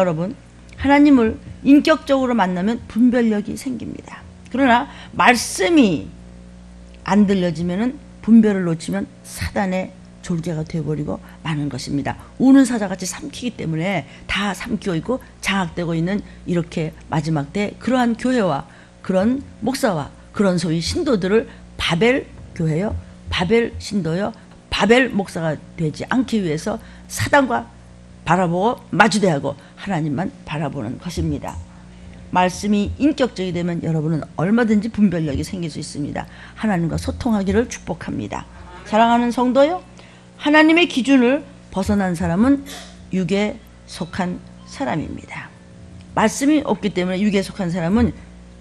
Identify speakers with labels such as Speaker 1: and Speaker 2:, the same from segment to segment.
Speaker 1: 여러분, 하나님을 인격적으로 만나면 분별력이 생깁니다. 그러나 말씀이 안 들려지면은 분별을 놓치면 사단의 졸개가 되어버리고 마는 것입니다. 우는 사자같이 삼키기 때문에 다 삼키고 있고 장악되고 있는 이렇게 마지막 때 그러한 교회와 그런 목사와 그런 소위 신도들을 바벨 교회요, 바벨 신도요, 바벨 목사가 되지 않기 위해서 사단과 바라보고 마주대하고 하나님만 바라보는 것입니다. 말씀이 인격적이 되면 여러분은 얼마든지 분별력이 생길 수 있습니다. 하나님과 소통하기를 축복합니다. 사랑하는 성도요, 하나님의 기준을 벗어난 사람은 육에 속한 사람입니다. 말씀이 없기 때문에 육에 속한 사람은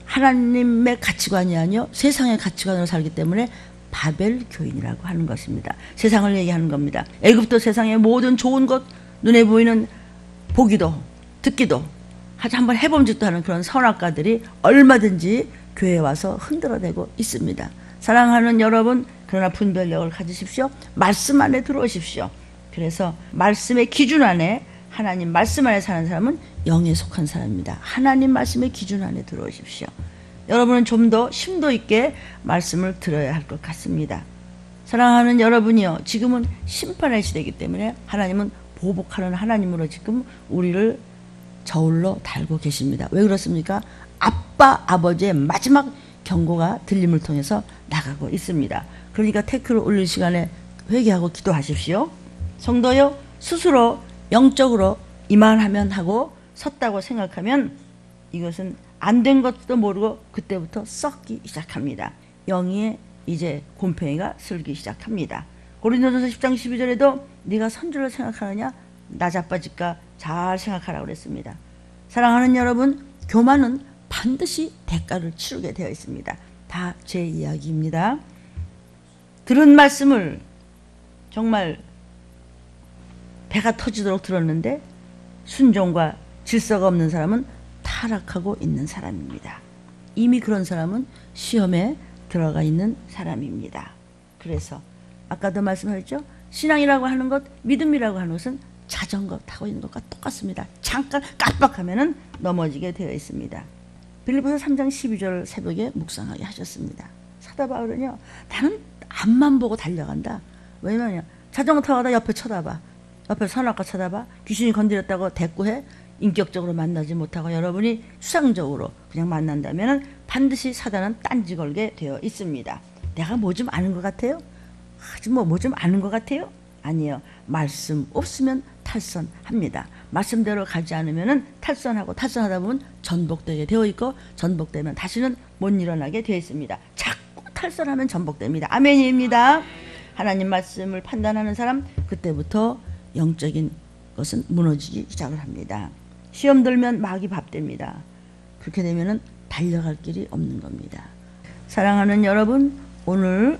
Speaker 1: 하나님의 가치관이 아니요 세상의 가치관으로 살기 때문에 바벨 교인이라고 하는 것입니다. 세상을 얘기하는 겁니다. 애굽도 세상의 모든 좋은 것, 눈에 보이는 보기도 듣기도 아주 한번 해봄직도 하는 그런 선악가들이 얼마든지 교회에 와서 흔들어대고 있습니다. 사랑하는 여러분, 그러나 분별력을 가지십시오. 말씀 안에 들어오십시오. 그래서 말씀의 기준 안에, 하나님 말씀 안에 사는 사람은 영에 속한 사람입니다. 하나님 말씀의 기준 안에 들어오십시오. 여러분은 좀 더 심도 있게 말씀을 들어야 할 것 같습니다. 사랑하는 여러분이요, 지금은 심판의 시대이기 때문에 하나님은 보복하는 하나님으로 지금 우리를 저울로 달고 계십니다. 왜 그렇습니까? 아빠 아버지의 마지막 경고가 들림을 통해서 나가고 있습니다. 그러니까 태클을 올릴 시간에 회개하고 기도하십시오. 성도요, 스스로 영적으로 이만하면 하고 섰다고 생각하면 이것은 안 된 것도 모르고 그때부터 썩기 시작합니다. 영이 이제 곰팡이가 슬기 시작합니다. 고린도전서 10장 12절에도 네가 선줄로 생각하느냐 나자빠질까 잘 생각하라고 그랬습니다. 사랑하는 여러분, 교만은 반드시 대가를 치르게 되어 있습니다. 다 제 이야기입니다. 들은 말씀을 정말 배가 터지도록 들었는데 순종과 질서가 없는 사람은 타락하고 있는 사람입니다. 이미 그런 사람은 시험에 들어가 있는 사람입니다. 그래서 아까도 말씀하셨죠? 신앙이라고 하는 것, 믿음이라고 하는 것은 자전거 타고 있는 것과 똑같습니다. 잠깐 깜빡하면 넘어지게 되어 있습니다. 빌립보서 3장 12절 새벽에 묵상하게 하셨습니다. 사도 바울은요, 나는 앞만 보고 달려간다. 왜냐면 자전거 타고 가다 옆에 쳐다봐. 옆에 선악과 쳐다봐. 귀신이 건드렸다고 대꾸해. 인격적으로 만나지 못하고 여러분이 수상적으로 그냥 만난다면 반드시 사단은 딴지 걸게 되어 있습니다. 내가 뭐 좀 아는 것 같아요? 뭐 좀 아는 것 같아요? 아니요. 말씀 없으면 탈선합니다. 말씀대로 가지 않으면 탈선하고 탈선하다 보면 전복되게 되어 있고 전복되면 다시는 못 일어나게 되어 있습니다. 자꾸 탈선하면 전복됩니다. 아멘입니다. 하나님 말씀을 판단하는 사람, 그때부터 영적인 것은 무너지기 시작을 합니다. 시험 들면 마귀 밥 됩니다. 그렇게 되면 달려갈 길이 없는 겁니다. 사랑하는 여러분, 오늘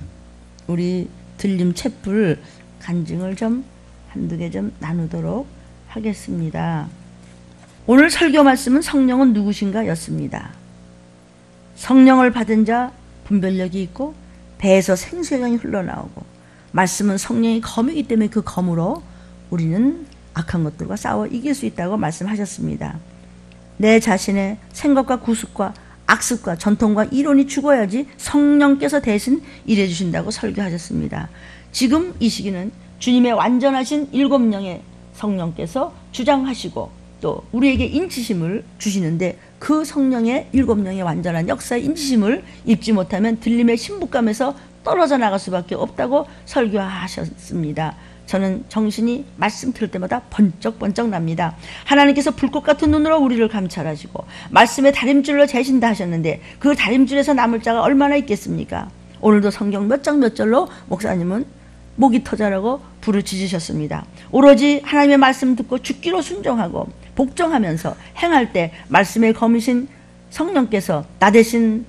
Speaker 1: 우리 들림 촛불 간증을 좀 한두 개 좀 나누도록 하겠습니다. 오늘 설교 말씀은 성령은 누구신가 였습니다. 성령을 받은 자 분별력이 있고 배에서 생수의 강이 흘러나오고 말씀은 성령의 검이기 때문에 그 검으로 우리는 악한 것들과 싸워 이길 수 있다고 말씀하셨습니다. 내 자신의 생각과 구습과 악습과 전통과 이론이 죽어야지 성령께서 대신 일해 주신다고 설교하셨습니다. 지금 이 시기는 주님의 완전하신 7명의 성령께서 주장하시고 또 우리에게 인치심을 주시는데 그 성령의 7명의 완전한 역사의 인치심을 입지 못하면 들림의 신부감에서 떨어져 나갈 수밖에 없다고 설교하셨습니다. 저는 정신이 말씀 들을 때마다 번쩍번쩍 납니다. 하나님께서 불꽃 같은 눈으로 우리를 감찰하시고 말씀의 다림줄로 재신다 하셨는데 그 다림줄에서 남을 자가 얼마나 있겠습니까? 오늘도 성경 몇 장 몇 절로 목사님은 목이 터져라고 부르짖으셨습니다. 오로지 하나님의 말씀 듣고 죽기로 순종하고 복종하면서 행할 때 말씀의 검이신 성령께서 나 대신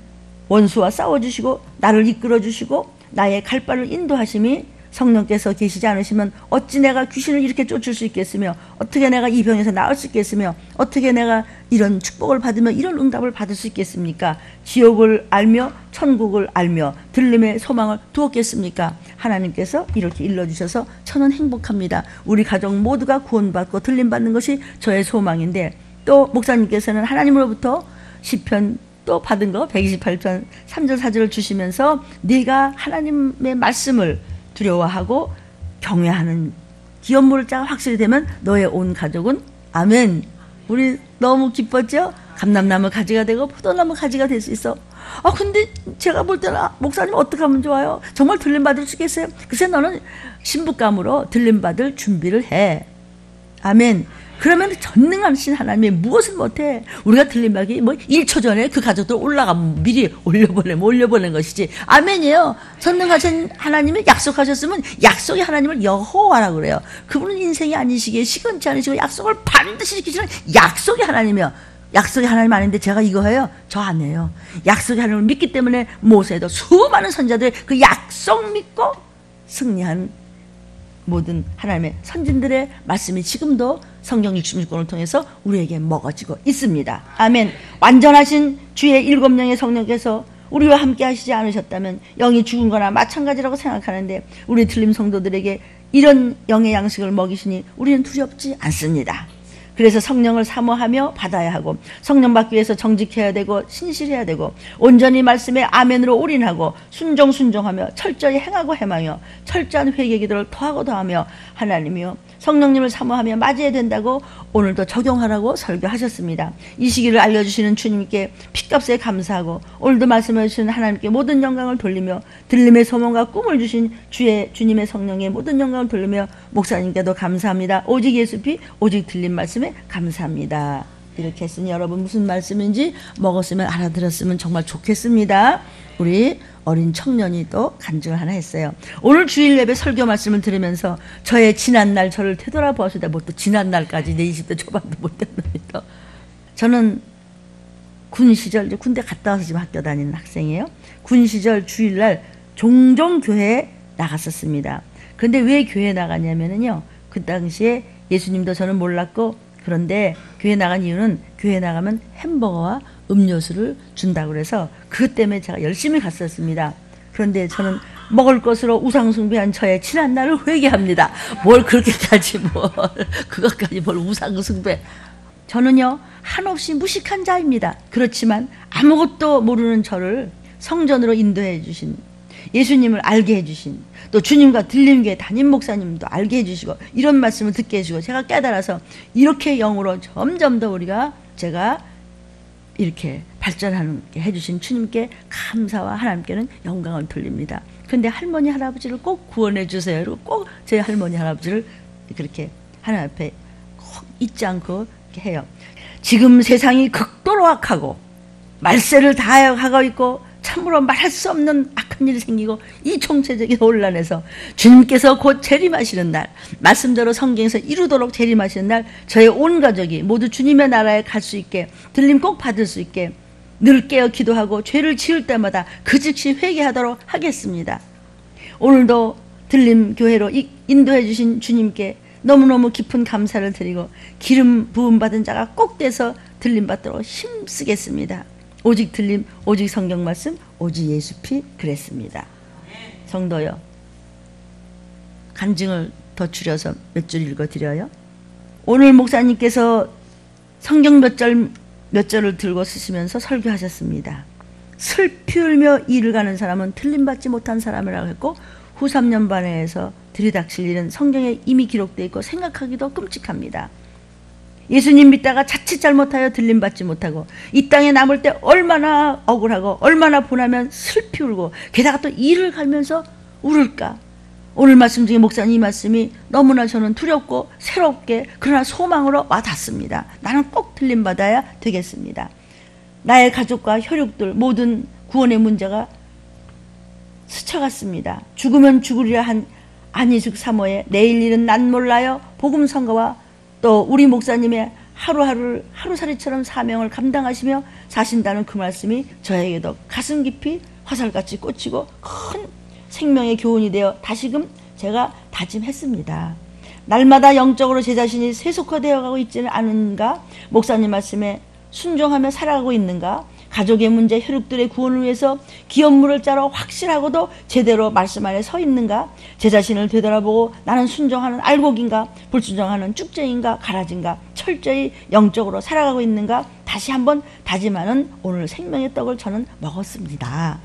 Speaker 1: 원수와 싸워주시고 나를 이끌어주시고 나의 갈 바를 인도하심이 성령께서 계시지 않으시면 어찌 내가 귀신을 이렇게 쫓을 수 있겠으며, 어떻게 내가 이 병에서 나을 수 있겠으며, 어떻게 내가 이런 축복을 받으며 이런 응답을 받을 수 있겠습니까? 지옥을 알며 천국을 알며 들림의 소망을 두었겠습니까? 하나님께서 이렇게 일러주셔서 저는 행복합니다. 우리 가족 모두가 구원받고 들림받는 것이 저의 소망인데, 또 목사님께서는 하나님으로부터 시편 또 받은 거 128편 3절 4절을 주시면서 네가 하나님의 말씀을 두려워하고 경외하는 기업 물자가 확실히 되면 너의 온 가족은 아멘. 우리 너무 기뻤죠? 감람나무 가지가 되고 포도나무 가지가 될 수 있어. 근데 제가 볼 때는 목사님 어떻게 하면 좋아요? 정말 들림받을 수 있겠어요? 글쎄 너는 신부감으로 들림받을 준비를 해. 아멘. 그러면 전능하신 하나님이 무엇을 못해? 우리가 들림받기 1초 전에 그 가족들 올라가면 미리 올려보낸 것이지. 아멘이에요. 전능하신 하나님이 약속하셨으면 약속의 하나님을 여호와라고 그래요. 그분은 인생이 아니시기에 시건치 않으시고 약속을 반드시 지키시는 약속의 하나님이요. 약속의 하나님 아닌데 제가 이거 해요? 저 안 해요. 약속의 하나님을 믿기 때문에 모세도 수많은 선자들이 그 약속 믿고 승리한 모든 하나님의 선진들의 말씀이 지금도 성경 66권을 통해서 우리에게 먹어지고 있습니다. 아멘. 완전하신 주의 7명의 성령께서 우리와 함께 하시지 않으셨다면 영이 죽은 거나 마찬가지라고 생각하는데, 우리 들림 성도들에게 이런 영의 양식을 먹이시니 우리는 두렵지 않습니다. 그래서 성령을 사모하며 받아야 하고, 성령 받기 위해서 정직해야 되고 신실해야 되고, 온전히 말씀에 아멘으로 올인하고 순종하며 철저히 행하고 헤매며 철저한 회개 기도를 더하고 더하며 하나님이요 성령님을 사모하며 맞이해야 된다고 오늘도 적용하라고 설교하셨습니다. 이 시기를 알려주시는 주님께 핏값에 감사하고 오늘도 말씀해 주시는 하나님께 모든 영광을 돌리며 들림의 소망과 꿈을 주신 주님의 성령의 모든 영광을 돌리며 목사님께도 감사합니다. 오직 예수 피 오직 들린 말씀에 감사합니다. 이렇게 했으니 여러분 무슨 말씀인지 먹었으면 알아들었으면 정말 좋겠습니다. 우리 어린 청년이 또 간증을 하나 했어요. 오늘 주일 예배 설교 말씀을 들으면서 저의 지난날 저를 되돌아보았다. 뭐 또 지난날까지 내 20대 초반도 못했답니다. 저는 군 시절, 이제 군대 갔다 와서 지금 학교 다니는 학생이에요. 군 시절 주일날 종종 교회에 나갔었습니다. 그런데 왜 교회에 나갔냐면요, 그 당시에 예수님도 저는 몰랐고, 그런데 교회 나간 이유는 교회 나가면 햄버거와 음료수를 준다고 그래서 그것 때문에 제가 열심히 갔었습니다. 그런데 저는 먹을 것으로 우상숭배한 저의 지난 날을 회개합니다. 뭘 그렇게까지 그것까지 우상숭배. 저는요 한없이 무식한 자입니다. 그렇지만 아무것도 모르는 저를 성전으로 인도해 주신, 예수님을 알게 해주신, 또 주님과 들림교회 담임 목사님도 알게 해주시고 이런 말씀을 듣게 해주고 제가 깨달아서 이렇게 영으로 점점 더 제가 이렇게 발전하게 해주신 주님께 감사와 하나님께는 영광을 돌립니다. 그런데 할머니 할아버지를 꼭 구원해 주세요. 그리고 꼭 제 할머니 할아버지를 그렇게 하나님 앞에 꼭 잊지 않고 이렇게 해요. 지금 세상이 극도로 악하고 말세를 다하고 있고 참으로 말할 수 없는 악한 일이 생기고 이 총체적인 혼란에서 주님께서 곧 재림하시는 날, 말씀대로 성경에서 이루도록 재림하시는 날, 저의 온 가족이 모두 주님의 나라에 갈 수 있게, 들림 꼭 받을 수 있게 늘 깨어 기도하고 죄를 지을 때마다 그 즉시 회개하도록 하겠습니다. 오늘도 들림 교회로 인도해 주신 주님께 너무너무 깊은 감사를 드리고 기름 부음 받은 자가 꼭 돼서 들림 받도록 힘쓰겠습니다. 오직 들림, 오직 성경 말씀, 오직 예수 피 그랬습니다. 성도요, 간증을 더 줄여서 몇 줄 읽어드려요. 오늘 목사님께서 성경 몇 절을 들고 쓰시면서 설교하셨습니다. 슬피 울며 일을 가는 사람은 들림받지 못한 사람이라고 했고, 후 3년 반에서 들이닥칠 일은 성경에 이미 기록되어 있고 생각하기도 끔찍합니다. 예수님 믿다가 자칫 잘못하여 들림받지 못하고 이 땅에 남을 때 얼마나 억울하고 얼마나 분하면 슬피 울고 게다가 또 일을 가면서 울을까. 오늘 말씀 중에 목사님 이 말씀이 너무나 저는 두렵고 새롭게 그러나 소망으로 와닿습니다. 나는 꼭 들림받아야 되겠습니다. 나의 가족과 혈육들 모든 구원의 문제가 스쳐갔습니다. 죽으면 죽으리라 한 안희숙 사모의 내일 일은 난 몰라요 복음 선거와 또 우리 목사님의 하루살이처럼 사명을 감당하시며 사신다는 그 말씀이 저에게도 가슴 깊이 화살같이 꽂히고 큰 생명의 교훈이 되어 다시금 제가 다짐했습니다. 날마다 영적으로 제 자신이 세속화되어 가고 있지는 않은가? 목사님 말씀에 순종하며 살아가고 있는가? 가족의 문제, 혈육들의 구원을 위해서 기업물을 짜러 확실하고도 제대로 말씀 안에 서 있는가? 제 자신을 되돌아보고 나는 순종하는 알곡인가? 불순종하는 쭉쟁인가? 가라진가? 철저히 영적으로 살아가고 있는가? 다시 한번 다짐하는 오늘 생명의 떡을 저는 먹었습니다.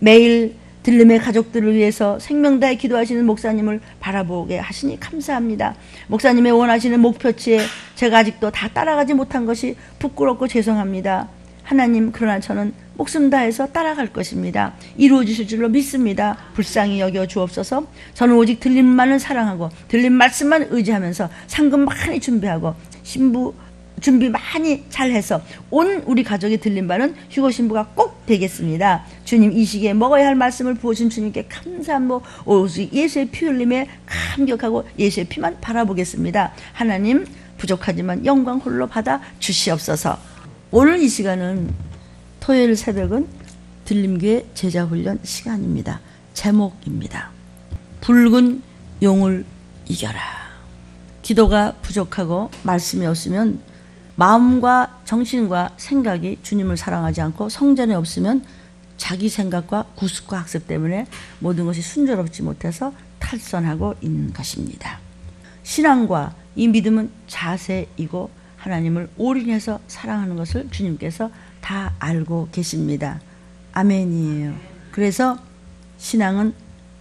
Speaker 1: 매일 들림의 가족들을 위해서 생명 다해 기도하시는 목사님을 바라보게 하시니 감사합니다. 목사님의 원하시는 목표치에 제가 아직도 다 따라가지 못한 것이 부끄럽고 죄송합니다. 하나님, 그러나 저는 목숨 다해서 따라갈 것입니다. 이루어지실 줄로 믿습니다. 불쌍히 여겨 주옵소서. 저는 오직 들림만을 사랑하고 들림 말씀만 의지하면서 상금 많이 준비하고 신부 준비 많이 잘해서 온 우리 가족이 들린 바는 휴거 신부가 꼭 되겠습니다. 주님, 이 시기에 먹어야 할 말씀을 부어준 주님께 감사하고 오직 예수의 피 흘림에 감격하고 예수의 피만 바라보겠습니다. 하나님, 부족하지만 영광 홀로 받아 주시옵소서. 오늘 이 시간은 토요일 새벽은 들림교회 제자훈련 시간입니다. 제목입니다. 붉은 용을 이겨라. 기도가 부족하고 말씀이 없으면 마음과 정신과 생각이 주님을 사랑하지 않고 성전에 없으면 자기 생각과 구습과 학습 때문에 모든 것이 순조롭지 못해서 탈선하고 있는 것입니다. 신앙과 이 믿음은 자세이고 하나님을 올인해서 사랑하는 것을 주님께서 다 알고 계십니다. 아멘이에요. 그래서 신앙은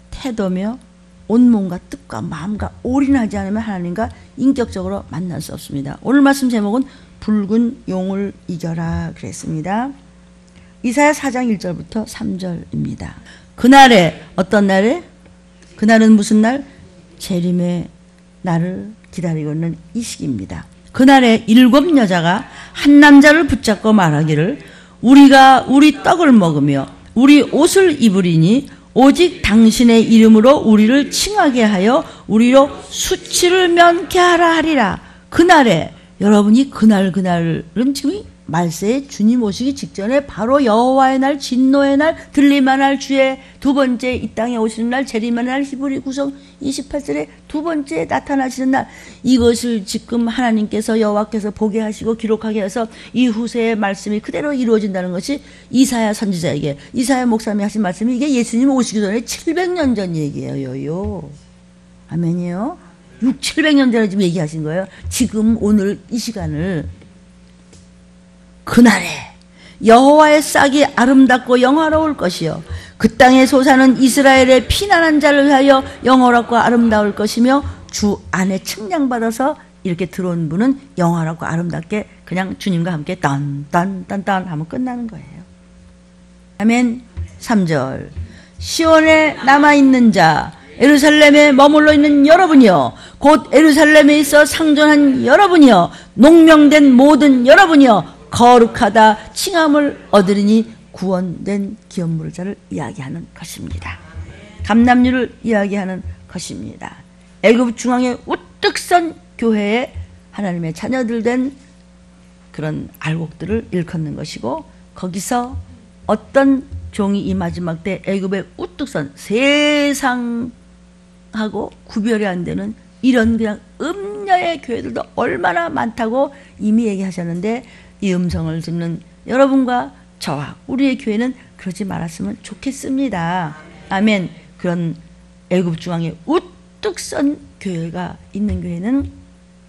Speaker 1: 태도며 온몸과 뜻과 마음과 올인하지 않으면 하나님과 인격적으로 만날 수 없습니다. 오늘 말씀 제목은 붉은 용을 이겨라 그랬습니다. 이사야 4장 1절부터 3절입니다. 그날에, 어떤 날에? 그날은 무슨 날? 재림의 날을 기다리고 있는 이 시기입니다. 그날에 7 여자가 한 남자를 붙잡고 말하기를 우리가 우리 떡을 먹으며 우리 옷을 입으리니 오직 당신의 이름으로 우리를 칭하게 하여 우리로 수치를 면케 하라 하리라. 그날에, 여러분이 그날은 지금 말세에 주님 오시기 직전에 바로 여호와의 날, 진노의 날, 들림의 날, 주의 두 번째 이 땅에 오시는 날, 재림의 날, 히브리 구성 28절에 두 번째 나타나시는 날, 이것을 지금 하나님께서 여호와께서 보게 하시고 기록하게 해서 이 후세의 말씀이 그대로 이루어진다는 것이 이사야 선지자에게, 이사야 목사님이 하신 말씀이 이게 예수님 오시기 전에 700년 전 얘기예요. 아멘이요. 700년 전에 지금 얘기하신 거예요. 지금 오늘 이 시간을. 그날에 여호와의 싹이 아름답고 영화로울 것이요 그 땅에 솟아는 이스라엘의 피난한 자를 위하여 영화롭고 아름다울 것이며 주 안에 측량받아서 이렇게 들어온 분은 영화롭고 아름답게 그냥 주님과 함께 딴딴딴딴 하면 끝나는 거예요. 아멘. 3절 시온에 남아있는 자, 예루살렘에 머물러 있는 여러분이여, 곧 예루살렘에 있어 상존한 여러분이여, 농명된 모든 여러분이여, 거룩하다 칭함을 얻으리니 구원된 기업물자를 이야기하는 것입니다. 감람류를 이야기하는 것입니다. 애굽 중앙에 우뚝 선 교회에 하나님의 자녀들 된 그런 알곡들을 일컫는 것이고, 거기서 어떤 종이 이 마지막 때 애굽에 우뚝 선 세상하고 구별이 안 되는 이런 그냥 음녀의 교회들도 얼마나 많다고 이미 얘기하셨는데, 이 음성을 듣는 여러분과 저와 우리의 교회는 그러지 말았으면 좋겠습니다. 아멘. 그런 애굽 중앙에 우뚝 선 교회가 있는 교회는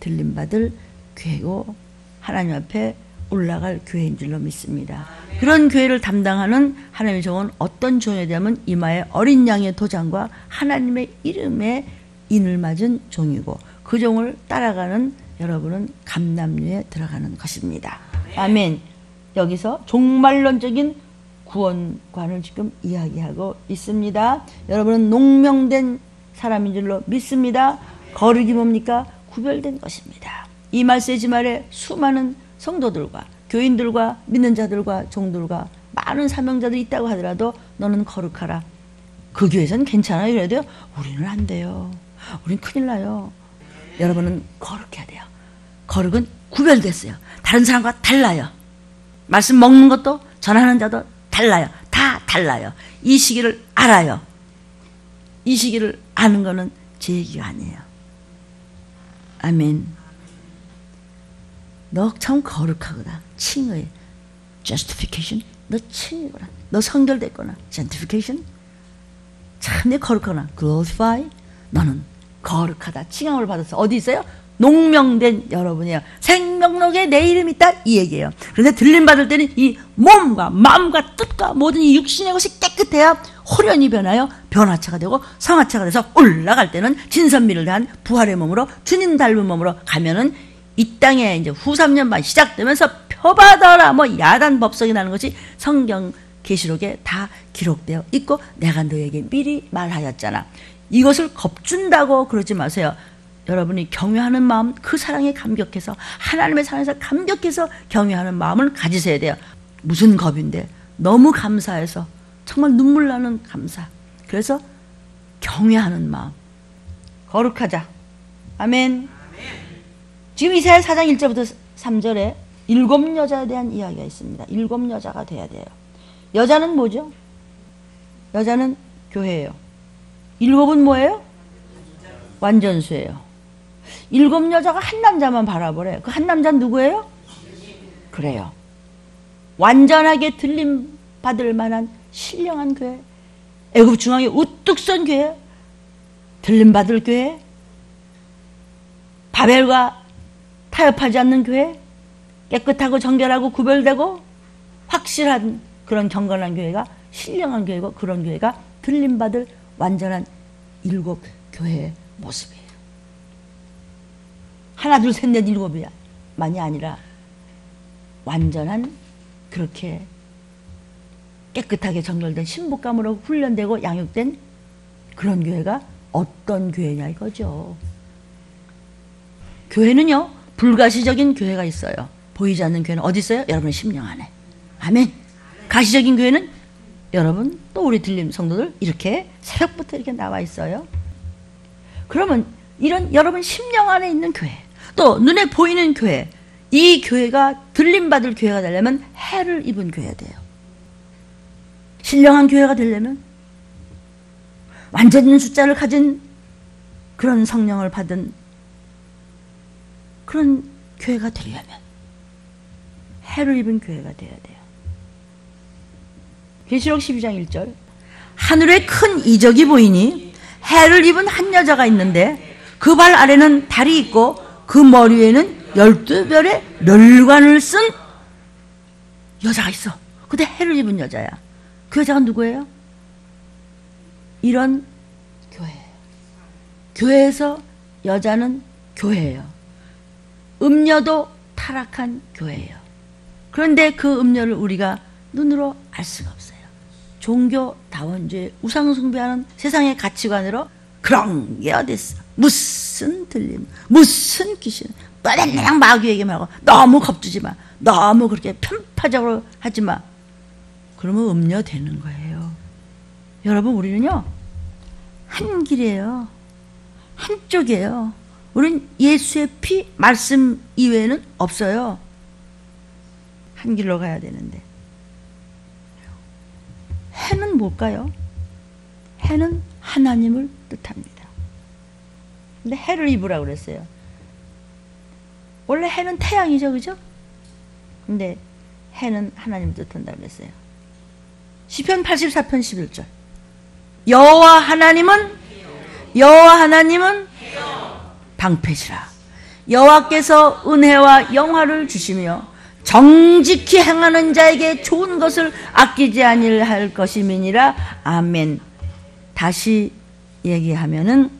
Speaker 1: 들림받을 교회고 하나님 앞에 올라갈 교회인 줄로 믿습니다. 그런 교회를 담당하는 하나님의 종은 어떤 종에 대하면 이마에 어린 양의 도장과 하나님의 이름에 인을 맞은 종이고, 그 종을 따라가는 여러분은 감람류에 들어가는 것입니다. 아멘. 여기서 종말론적인 구원관을 지금 이야기하고 있습니다. 여러분은 농명된 사람인 줄로 믿습니다. 거룩이 뭡니까? 구별된 것입니다. 이 말세 지말에 수많은 성도들과 교인들과 믿는 자들과 종들과 많은 사명자들이 있다고 하더라도 너는 거룩하라. 그 교회에서는 괜찮아요. 이래도요, 우리는 안 돼요. 우린 큰일 나요. 여러분은 거룩해야 돼요. 거룩은 구별됐어요. 다른 사람과 달라요. 말씀 먹는 것도 전하는 자도 달라요. 다 달라요. 이 시기를 알아요. 이 시기를 아는 거는 제 얘기가 아니에요. 아멘. 너 참 거룩하구나. 칭의. justification. 너 칭이구나. 너 성결됐구나. sanctification. 참 내 거룩하구나. glorify. 너는 거룩하다. 칭함을 받았어. 어디 있어요? 농명된 여러분이에요. 생명록에 내 이름이 있다. 이 얘기예요. 그런데 들림 받을 때는 이 몸과 마음과 뜻과 모든 이 육신의 것이 깨끗해야 호련히 변하여 변화체가 되고 성화체가 돼서 올라갈 때는 진선미를 대한 부활의 몸으로 주님 닮은 몸으로 가면은 이 땅에 이제 후 3년반 시작되면서 표받아라 뭐 야단 법석이 나는 것이 성경 계시록에 다 기록되어 있고 내가 너에게 미리 말하였잖아. 이것을 겁준다고 그러지 마세요. 여러분이 경외하는 마음, 그 사랑에 감격해서 하나님의 사랑에서 감격해서 경외하는 마음을 가지셔야 돼요. 무슨 겁인데 너무 감사해서 정말 눈물 나는 감사. 그래서 경외하는 마음, 거룩하자. 아멘. 지금 이사야 4장 1절부터 3절에 7 여자에 대한 이야기가 있습니다. 7 여자가 돼야 돼요. 여자는 뭐죠? 여자는 교회예요. 7은 뭐예요? 완전수예요. 7 여자가 한 남자만 바라보래. 그 한 남자는 누구예요? 그래요. 완전하게 들림 받을 만한 신령한 교회, 애굽 중앙에 우뚝 선 교회, 들림 받을 교회, 바벨과 타협하지 않는 교회, 깨끗하고 정결하고 구별되고 확실한 그런 경건한 교회가 신령한 교회고 그런 교회가 들림 받을 완전한 7 교회의 모습이에요. 하나 둘 셋 넷 7이 만이 아니라 완전한 그렇게 깨끗하게 정렬된 신부감으로 훈련되고 양육된 그런 교회가 어떤 교회냐 이거죠. 교회는요 불가시적인 교회가 있어요. 보이지 않는 교회는 어디 있어요? 여러분의 심령 안에. 아멘. 가시적인 교회는 여러분 또 우리 들림 성도들 이렇게 새벽부터 이렇게 나와 있어요. 그러면 이런 여러분 심령 안에 있는 교회, 또 눈에 보이는 교회, 이 교회가 들림받을 교회가 되려면 해를 입은 교회가 돼요. 신령한 교회가 되려면 완전한 숫자를 가진 그런 성령을 받은 그런 교회가 되려면 해를 입은 교회가 되어야 돼요. 계시록 12장 1절 하늘에 큰 이적이 보이니 해를 입은 한 여자가 있는데 그 발 아래는 달이 있고 그 머리 위에는 12별의 멸관을 쓴 여자가 있어. 근데 해를 입은 여자야. 그 여자가 누구예요? 이런 교회예요. 교회에서 여자는 교회예요. 음녀도 타락한 교회예요. 그런데 그 음녀를 우리가 눈으로 알 수가 없어요. 종교 다원주의 우상 숭배하는 세상의 가치관으로 그런 게 어딨어. 무슨 들림, 무슨 귀신, 그냥 마귀 얘기만 하고 너무 겁주지 마. 너무 그렇게 편파적으로 하지 마. 그러면 음녀 되는 거예요. 여러분 우리는요 한 길이에요. 한쪽이에요. 우리는 예수의 피, 말씀 이외에는 없어요. 한 길로 가야 되는데 해는 뭘까요? 해는 하나님을 뜻합니다. 근데 해를 입으라고 그랬어요. 원래 해는 태양이죠, 그죠? 근데 해는 하나님을 뜻한다고 그랬어요. 시편 84편 11절 여호와 하나님은 방패시라. 여호와께서 은혜와 영화를 주시며 정직히 행하는 자에게 좋은 것을 아끼지 아니할 것임이니라. 아멘. 다시 얘기하면은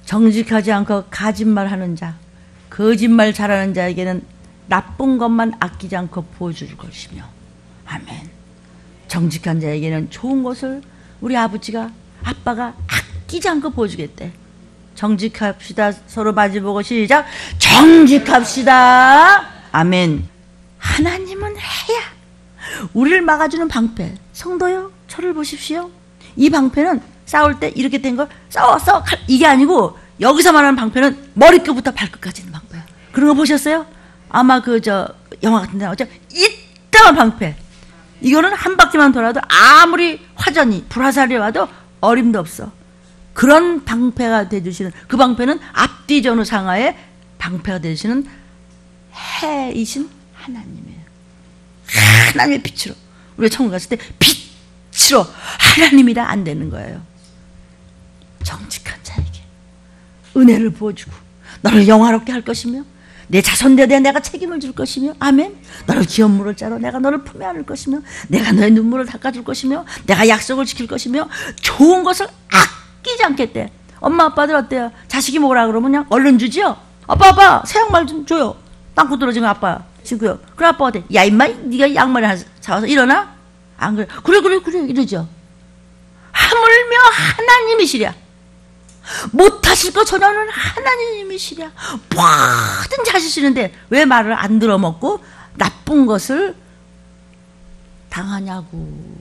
Speaker 1: 정직하지 않고 거짓말하는 자, 거짓말 잘하는 자에게는 나쁜 것만 아끼지 않고 보여줄 것이며, 아멘. 정직한 자에게는 좋은 것을 우리 아빠가 아끼지 않고 보여주겠대. 정직합시다. 서로 마주보고 시작. 정직합시다. 아멘. 하나님은 해야 우리를 막아주는 방패. 성도요, 저를 보십시오. 이 방패는 싸울 때 이렇게 된 걸 싸워 이게 아니고 여기서 말하는 방패는 머리끝부터 발끝까지 있는 방패. 그런 거 보셨어요? 아마 영화 같은 데 나오죠? 이따만 방패. 이거는 한 바퀴만 돌아도 아무리 화전이 불화살이 와도 어림도 없어. 그런 방패가 되주시는, 그 방패는 앞뒤 전후 상하의 방패가 되주시는 해이신 하나님이에요. 하나님의 빛으로. 우리가 천국 갔을 때 빛으로 하나님이라 안 되는 거예요. 정직한 자에게 은혜를 부어주고 너를 영화롭게 할 것이며 내 자손들에 대해 내가 책임을 줄 것이며, 아멘. 너를 기업 물을 자로 내가 너를 품에 안을 것이며 내가 너의 눈물을 닦아줄 것이며 내가 약속을 지킬 것이며 좋은 것을 아끼지 않겠대. 엄마 아빠들 어때요? 자식이 뭐라 그러면 그냥 얼른 주지요. 아빠 새 양말 좀 줘요. 땅콩 떨어진 거 아빠 신고요. 그래 아빠가 어때? 야 임마 네가 양말 하나 사와서 일어나? 안 그래. 그래 이러죠. 하물며 하나님이시랴. 못하실 것 전혀는 하나님이시랴. 뭐든지 하시는데 왜 말을 안 들어먹고 나쁜 것을 당하냐고.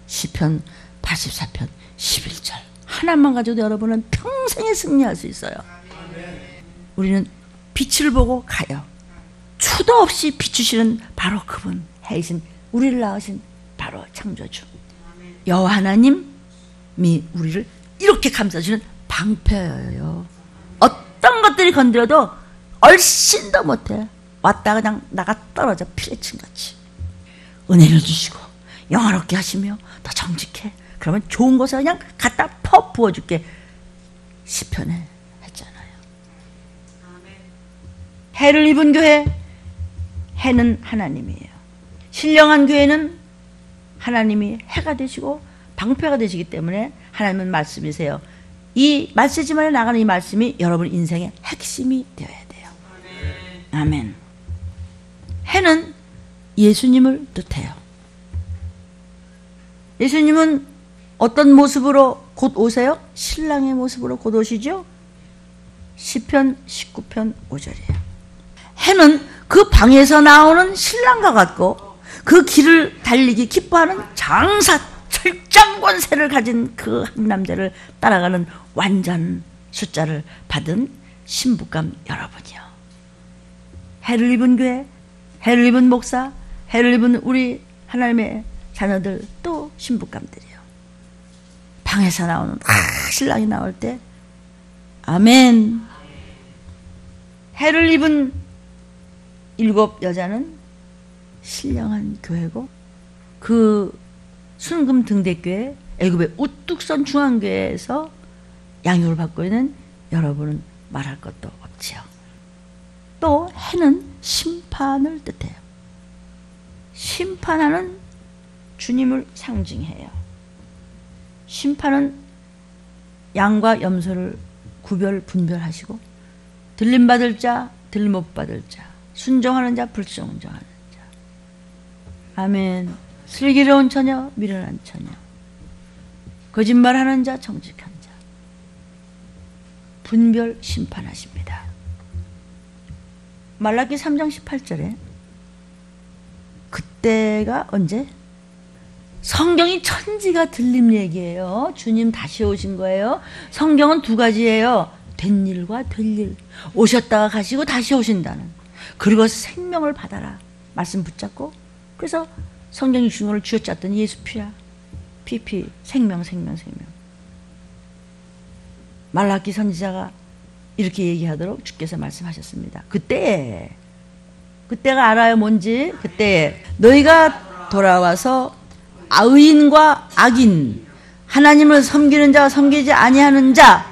Speaker 1: 시편 84편 11절 하나만 가져도 여러분은 평생에 승리할 수 있어요. 우리는 빛을 보고 가요. 수도 없이 비추시는 바로 그분, 해이신 우리를 낳으신 바로 창조주 여호와 하나님이 우리를 이렇게 감싸주는 방패예요. 어떤 것들이 건드려도 얼씬도 못해. 왔다가 그냥 나가 떨어져 피레침같이. 은혜를 주시고 영화롭게 하시며 더 정직해. 그러면 좋은 것을 그냥 갖다 퍼 부어줄게. 시편에 했잖아요. 해를 입은 교회, 해는 하나님이에요. 신령한 교회는 하나님이 해가 되시고 방패가 되시기 때문에 하나님은 말씀이세요. 이 말씀지만에 나가는 이 말씀이 여러분 인생의 핵심이 되어야 돼요. 아멘. 해는 예수님을 뜻해요. 예수님은 어떤 모습으로 곧 오세요? 신랑의 모습으로 곧 오시죠? 시편 19편 5절이에요. 해는 그 방에서 나오는 신랑과 같고 그 길을 달리기 기뻐하는 장사 철장 권세를 가진 그 한 남자를 따라가는 완전 숫자를 받은 신부감 여러분이요. 해를 입은 교회, 해를 입은 목사, 해를 입은 우리 하나님의 자녀들, 또 신부감들이요. 방에서 나오는 신랑이 나올 때 아멘. 해를 입은 7 여자는 신령한 교회고, 그 순금 등대교회 애굽의 우뚝 선 중앙교회에서 양육을 받고 있는 여러분은 말할 것도 없지요. 또 해는 심판을 뜻해요. 심판하는 주님을 상징해요. 심판은 양과 염소를 분별하시고 들림받을 자, 들림 못 받을 자, 순종하는 자, 불순종하는 자. 아멘. 슬기로운 처녀, 미련한 처녀, 거짓말하는 자, 정직한 자, 분별 심판하십니다. 말라기 3장 18절에 그때가 언제? 성경이 천지가 들림 얘기예요. 주님 다시 오신 거예요. 성경은 2가지예요. 된 일과 될 일. 오셨다가 가시고 다시 오신다는. 그리고 생명을 받아라. 말씀 붙잡고. 그래서 성경이 주신 걸 쥐어짰더니 예수 피야. 피피. 생명. 말라기 선지자가 이렇게 얘기하도록 주께서 말씀하셨습니다. 그때가 알아요 뭔지. 그때에 너희가 돌아와서 의인과 악인, 하나님을 섬기는 자와 섬기지 아니하는 자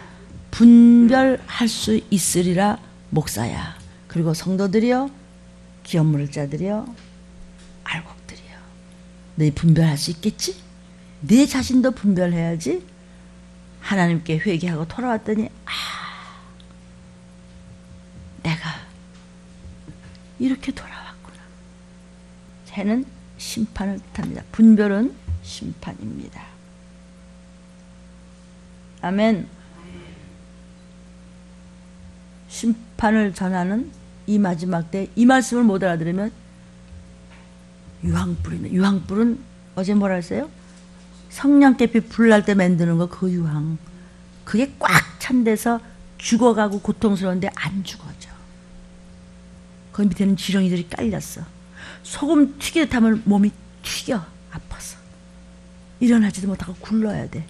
Speaker 1: 분별할 수 있으리라 목사야. 그리고 성도들이여, 기업 물을 자들이여, 알곡들이여, 너희 분별할 수 있겠지? 네 자신도 분별해야지. 하나님께 회개하고 돌아왔더니 내가 이렇게 돌아왔구나. 해는 심판을 뜻합니다. 분별은 심판입니다. 아멘. 심판을 전하는 이 마지막 때 이 말씀을 못 알아들으면 유황불이네. 유황불은 어제 뭐라 했어요? 성냥개피 불날 때 만드는 거, 그 유황. 그게 꽉 찬 데서 죽어가고 고통스러운데 안 죽어져. 그 밑에는 지렁이들이 깔렸어. 소금 튀기듯 하면 몸이 튀겨. 아파서 일어나지도 못하고 굴러야 돼.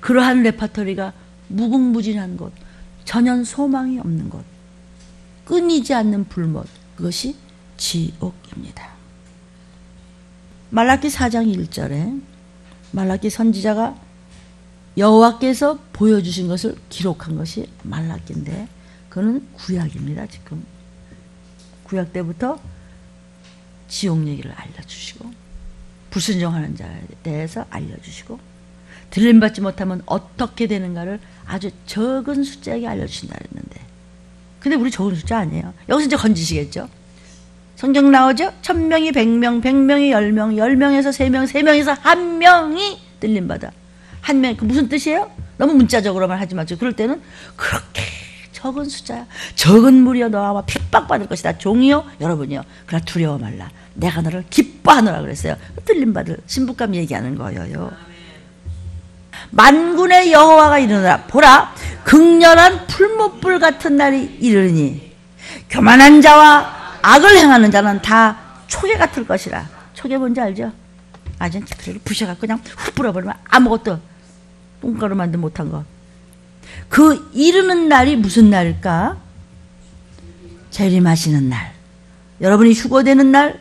Speaker 1: 그러한 레파토리가 무궁무진한 곳, 전혀 소망이 없는 곳, 끊이지 않는 불못, 그것이 지옥입니다. 말라기 4장 1절에 말라기 선지자가 여호와께서 보여주신 것을 기록한 것이 말라기인데 그거는 구약입니다. 지금 구약 때부터 지옥 얘기를 알려주시고 불순종하는 자에 대해서 알려주시고 들림받지 못하면 어떻게 되는가를 아주 적은 숫자에게 알려주신다 그랬는데 근데 우리 적은 숫자 아니에요. 여기서 이제 건지시겠죠. 성경 나오죠. 1000명이 100명, 100명이 10명, 10명에서 3명, 3명에서 1명이 들림받아. 한 명, 그 무슨 뜻이에요? 너무 문자적으로만 하지 마죠. 그럴 때는 그렇게 적은 숫자야. 적은 무리여 너와 핍박받을 것이다. 종이요 여러분이요. 그러나 두려워 말라. 내가 너를 기뻐하노라 그랬어요. 들림받을 신부감 얘기하는 거예요. 만군의 여호와가 이르노라. 보라 극렬한 풀못불 같은 날이 이르니 교만한 자와 악을 행하는 자는 다 초계 같을 것이라. 초계 뭔지 알죠? 아전 그래도 부셔갖고 그냥 훅 불어버리면 아무것도 똥가루 만도 못한 거. 그 이르는 날이 무슨 날일까? 재림하시는 날. 여러분이 휴거되는 날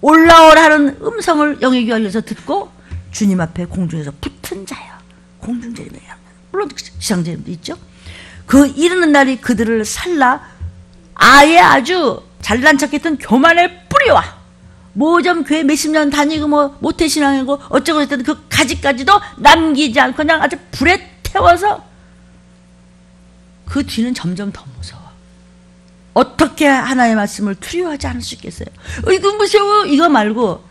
Speaker 1: 올라오라는 음성을 영의 귀 열려서 듣고 주님 앞에 공중에서 붙은 자야. 공중재림이에요. 물론 지상재림도 있죠. 그 이르는 날이 그들을 살라 아예 아주 잘난 척했던 교만의 뿌리와 뭐 좀 교회 몇십 년 다니고 뭐 모태신앙이고 어쩌고 했던 그 가지까지도 남기지 않고 그냥 아주 불에 태워서 그 뒤는 점점 더 무서워. 어떻게 하나님의 말씀을 두려워하지 않을 수 있겠어요? 이거 무서워 이거 말고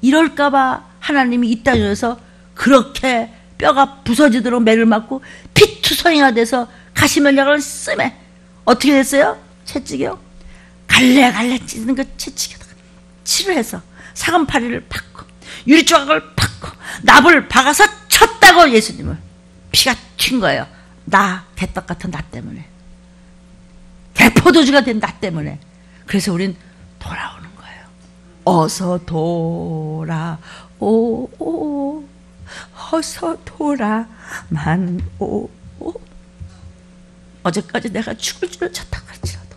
Speaker 1: 이럴까봐 하나님이 이 땅에서 그렇게 뼈가 부서지도록 매를 맞고 피투성이가 돼서 가시면약을 쓰매 어떻게 됐어요? 채찍이요? 갈래 찢는 거 채찍에다가 치료해서 사금파리를 박고 유리조각을 박고 납을 박아서 쳤다고 예수님을. 피가 튄 거예요. 나 개떡 같은 나 때문에. 개포도주가 된 나 때문에. 그래서 우린 돌아오는 거예요. 어서 돌아오 어서 돌아만 오. 어제까지 내가 죽을 줄을 쳤다 할지라도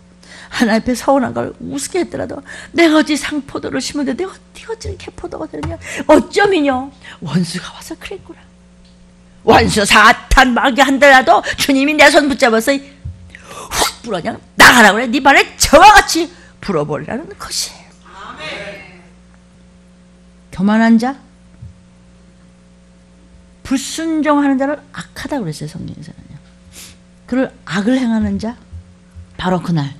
Speaker 1: 하나님 앞에 서운한 걸 우습게 했더라도 내가 어찌 상포도를 심었는데 내가 어찌 개포도가 되느냐. 어쩌면요 원수가 와서 그랬구나. 원수 사탄 마귀 한다라도 주님이 내 손 붙잡아서 훅 불어 그냥 나가라고 그래. 네 발에 저와 같이 불어버리라는 것이에요. 아멘. 교만한 자 불순종하는 자를 악하다고 그랬어요. 성경에서는요. 그를 악을 행하는 자 바로 그날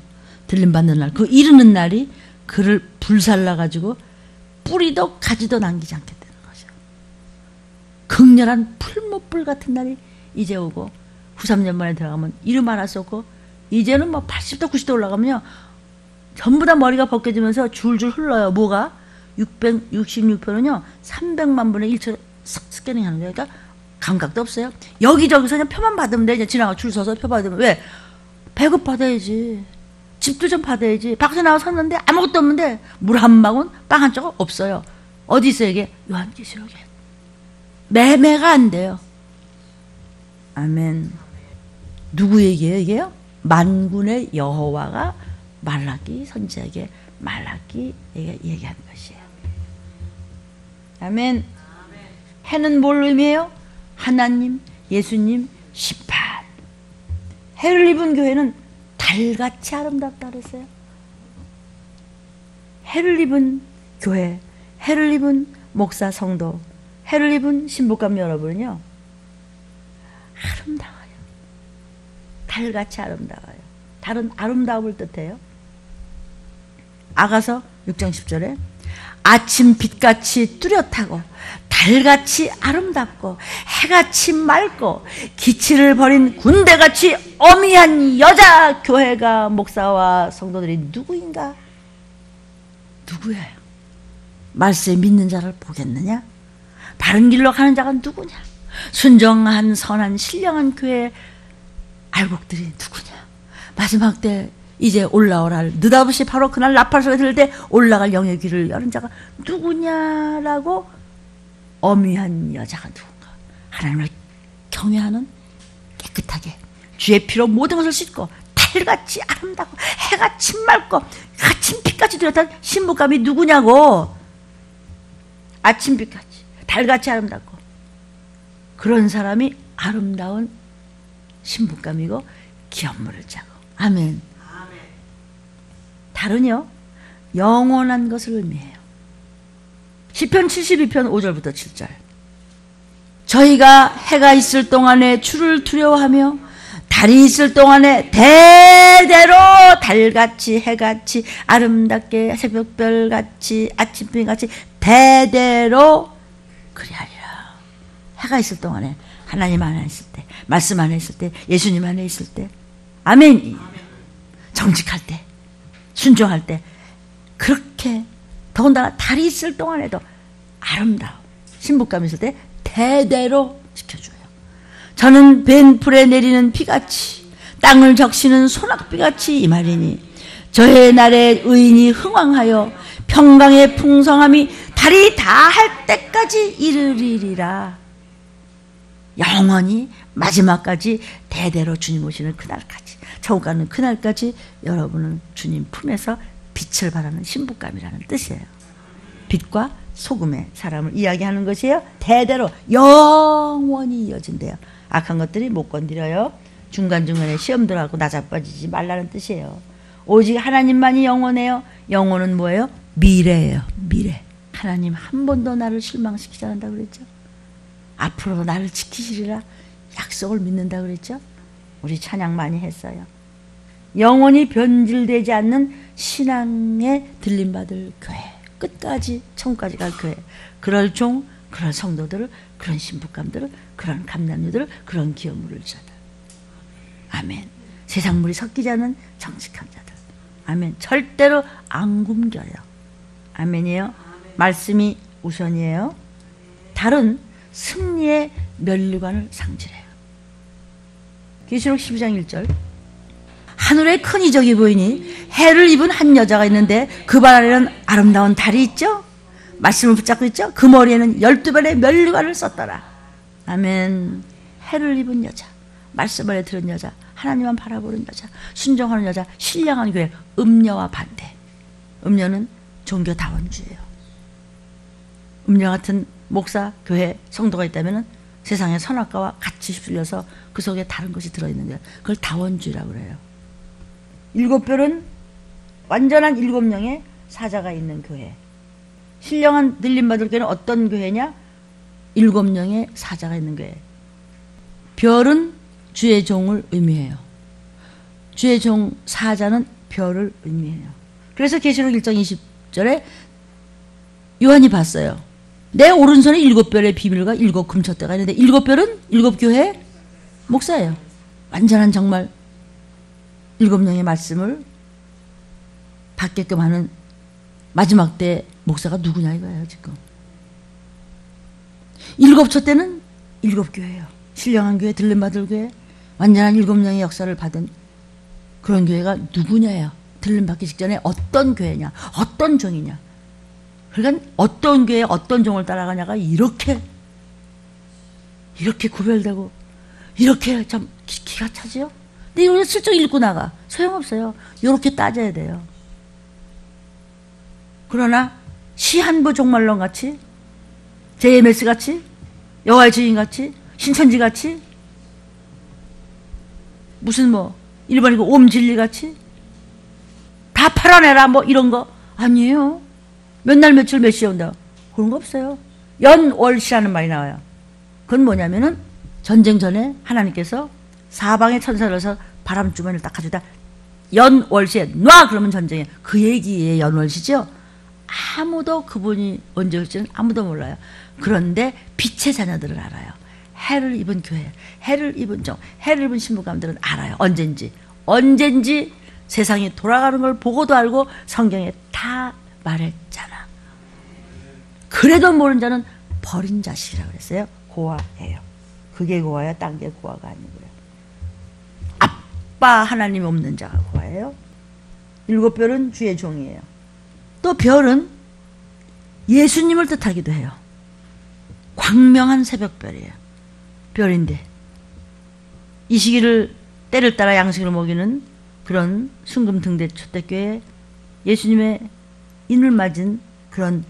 Speaker 1: 들림받는 날 그 이르는 날이 그를 불살라가지고 뿌리도 가지도 남기지 않게 되는 거죠. 극렬한 풀못불 같은 날이 이제 오고 93년 만에 들어가면 이름 하나 썼고 이제는 뭐 80도 90도 올라가면요 전부 다 머리가 벗겨지면서 줄줄 흘러요. 뭐가? 666표는요 300만 분의 1초 스캐닝 하는 거예요. 그러니까 감각도 없어요. 여기저기서 그냥 표만 받으면 돼. 이제 지나가 줄 서서 표 받으면 왜? 배급 받아야지. 집도 좀 받아야지. 밖에 나와 섰는데 아무것도 없는데 물 한 방울 빵 한 조각 없어요. 어디 있어요 이게? 요한계시록에. 매매가 안 돼요. 아멘. 누구 얘기예요 이게요? 만군의 여호와가 말라기 선지자에게 말라기에게 얘기한 것이에요. 아멘. 해는 뭘 의미해요? 하나님, 예수님, 심판. 해를 입은 교회는 달같이 아름답다 그랬어요. 해를 입은 교회, 해를 입은 목사, 성도, 해를 입은 신부감 여러분은요 아름다워요. 달같이 아름다워요. 달은 아름다움을 뜻해요. 아가서 6장 10절에 아침 빛같이 뚜렷하고 달같이 아름답고 해같이 맑고 기치를 버린 군대같이 어미한 여자 교회가 목사와 성도들이 누구인가? 누구예요? 말씀에 믿는 자를 보겠느냐? 바른 길로 가는 자가 누구냐? 순정한 선한 신령한 교회 알곡들이 누구냐? 마지막 때 이제 올라오라 느닷없이 바로 그날 나팔 소리 들을 때 올라갈 영의 귀를 여는 자가 누구냐라고 어미한 여자가 누군가 하나님을 경외하는, 깨끗하게 주의 피로 모든 것을 씻고 달같이 아름답고 해같이 맑고 아침빛같이 뚜렷한 신부감이 누구냐고. 아침빛같이 달같이 아름답고 그런 사람이 아름다운 신부감이고 기업물을 짜고. 아멘. 달은요 영원한 것을 의미해요. 시편 72편 5절부터 7절. 저희가 해가 있을 동안에 주를 두려워하며 달이 있을 동안에 대대로 달같이 해같이 아름답게 새벽별같이 아침빛같이 대대로 그리하리라. 해가 있을 동안에, 하나님 안에 있을 때, 말씀 안에 있을 때, 예수님 안에 있을 때, 아멘. 정직할 때, 순종할 때, 그렇게 더군다나 달이 있을 동안에도 아름다워 신부감이 있을 때 대대로 지켜줘요. 저는 벤풀에 내리는 비같이 땅을 적시는 소낙비같이 임하리니 저의 날에 의인이 흥왕하여 평강의 풍성함이 달이 다할 때까지 이르리라. 영원히 마지막까지 대대로 주님 오시는 그날까지, 천국 가는 그날까지 여러분은 주님 품에서 빛을 발하는 신부감이라는 뜻이에요. 빛과 소금의 사람을 이야기하는 것이에요. 대대로 영원히 이어진대요. 악한 것들이 못 건드려요. 중간중간에 시험 들어가고 나자빠지지 말라는 뜻이에요. 오직 하나님만이 영원해요. 영원은 뭐예요? 미래예요. 미래. 하나님 한 번도 나를 실망시키지 않는다 그랬죠. 앞으로도 나를 지키시리라 약속을 믿는다 그랬죠. 우리 찬양 많이 했어요. 영원히 변질되지 않는 신앙에 들림받을 교회, 끝까지 천국까지 갈 교회, 그럴 종, 그런 성도들을, 그런 신부감들을, 그런 감남류들을, 그런 기업물을 자들. 아멘. 세상물이 섞이지 않는 정직한 자들. 아멘. 절대로 안 굶겨요. 아멘이에요. 아멘. 말씀이 우선이에요. 달은 승리의 면류관을 상징해요. 계시록 12장 1절. 하늘에 큰 이적이 보이니 해를 입은 한 여자가 있는데 그 발 아래는 아름다운 달이 있죠. 말씀을 붙잡고 있죠. 그 머리에는 12발의 면류관을 썼더라. 아멘. 해를 입은 여자, 말씀 아래 들은 여자, 하나님만 바라보는 여자, 순종하는 여자, 신령한 교회. 음녀와 반대. 음녀는 종교다원주의예요. 음녀 같은 목사, 교회, 성도가 있다면 세상의 선악과와 같이 휩쓸려서 그 속에 다른 것이 들어있는 거예요. 그걸 다원주의라고 그래요. 7별은 완전한 7명의 사자가 있는 교회. 신령한 들림받을 교회는 어떤 교회냐? 7명의 사자가 있는 교회. 별은 주의 종을 의미해요. 주의 종 사자는 별을 의미해요. 그래서 계시록 1장 20절에 요한이 봤어요. 내 오른손에 7별의 비밀과 7 금촛대가 있는데 7별은 7교회 목사예요. 완전한 정말 7명의 말씀을 받게끔 하는 마지막 때 목사가 누구냐 이거예요. 지금 7촛대는 7교회예요. 신령한 교회, 들림받을 교회, 완전한 7명의 역사를 받은 그런 교회가 누구냐예요. 들림받기 직전에 어떤 교회냐, 어떤 종이냐. 그러니까 어떤 교회, 어떤 종을 따라가냐가 이렇게 구별되고 이렇게 참 기가 차지요. 근데 이거 슬쩍 읽고 나가. 소용없어요. 이렇게 따져야 돼요. 그러나 시 한 부 종말론 같이, JMS 같이, 여호와의 증인 같이, 신천지 같이, 무슨 뭐 일본이고 옴진리 같이 다 팔아내라 뭐 이런 거 아니에요. 몇 날 며칠 몇 시에 온다 그런 거 없어요. 연월시라는 말이 나와요. 그건 뭐냐면은 전쟁 전에 하나님께서 사방에 천사를 해서 바람주머니를 딱 가져다 연월시에 놔 그러면 전쟁이에요. 그 얘기에 연월시죠. 아무도 그분이 언제 올지는 아무도 몰라요. 그런데 빛의 자녀들은 알아요. 해를 입은 교회, 해를 입은 종, 해를 입은 신부감들은 알아요. 언젠지 세상이 돌아가는 걸 보고도 알고 성경에 다 말했잖아. 그래도 모르는 자는 버린 자식이라고 그랬어요. 고아예요. 그게 고아야, 딴 게 고아가 아니고요. 아빠 하나님이 없는 자가 고아예요. 7별은 주의 종이에요. 또 별은 예수님을 뜻하기도 해요. 광명한 새벽별이에요. 별인데 이 시기를 때를 따라 양식을 먹이는 그런 순금등대 초대교회 예수님의 인을 맞은 그런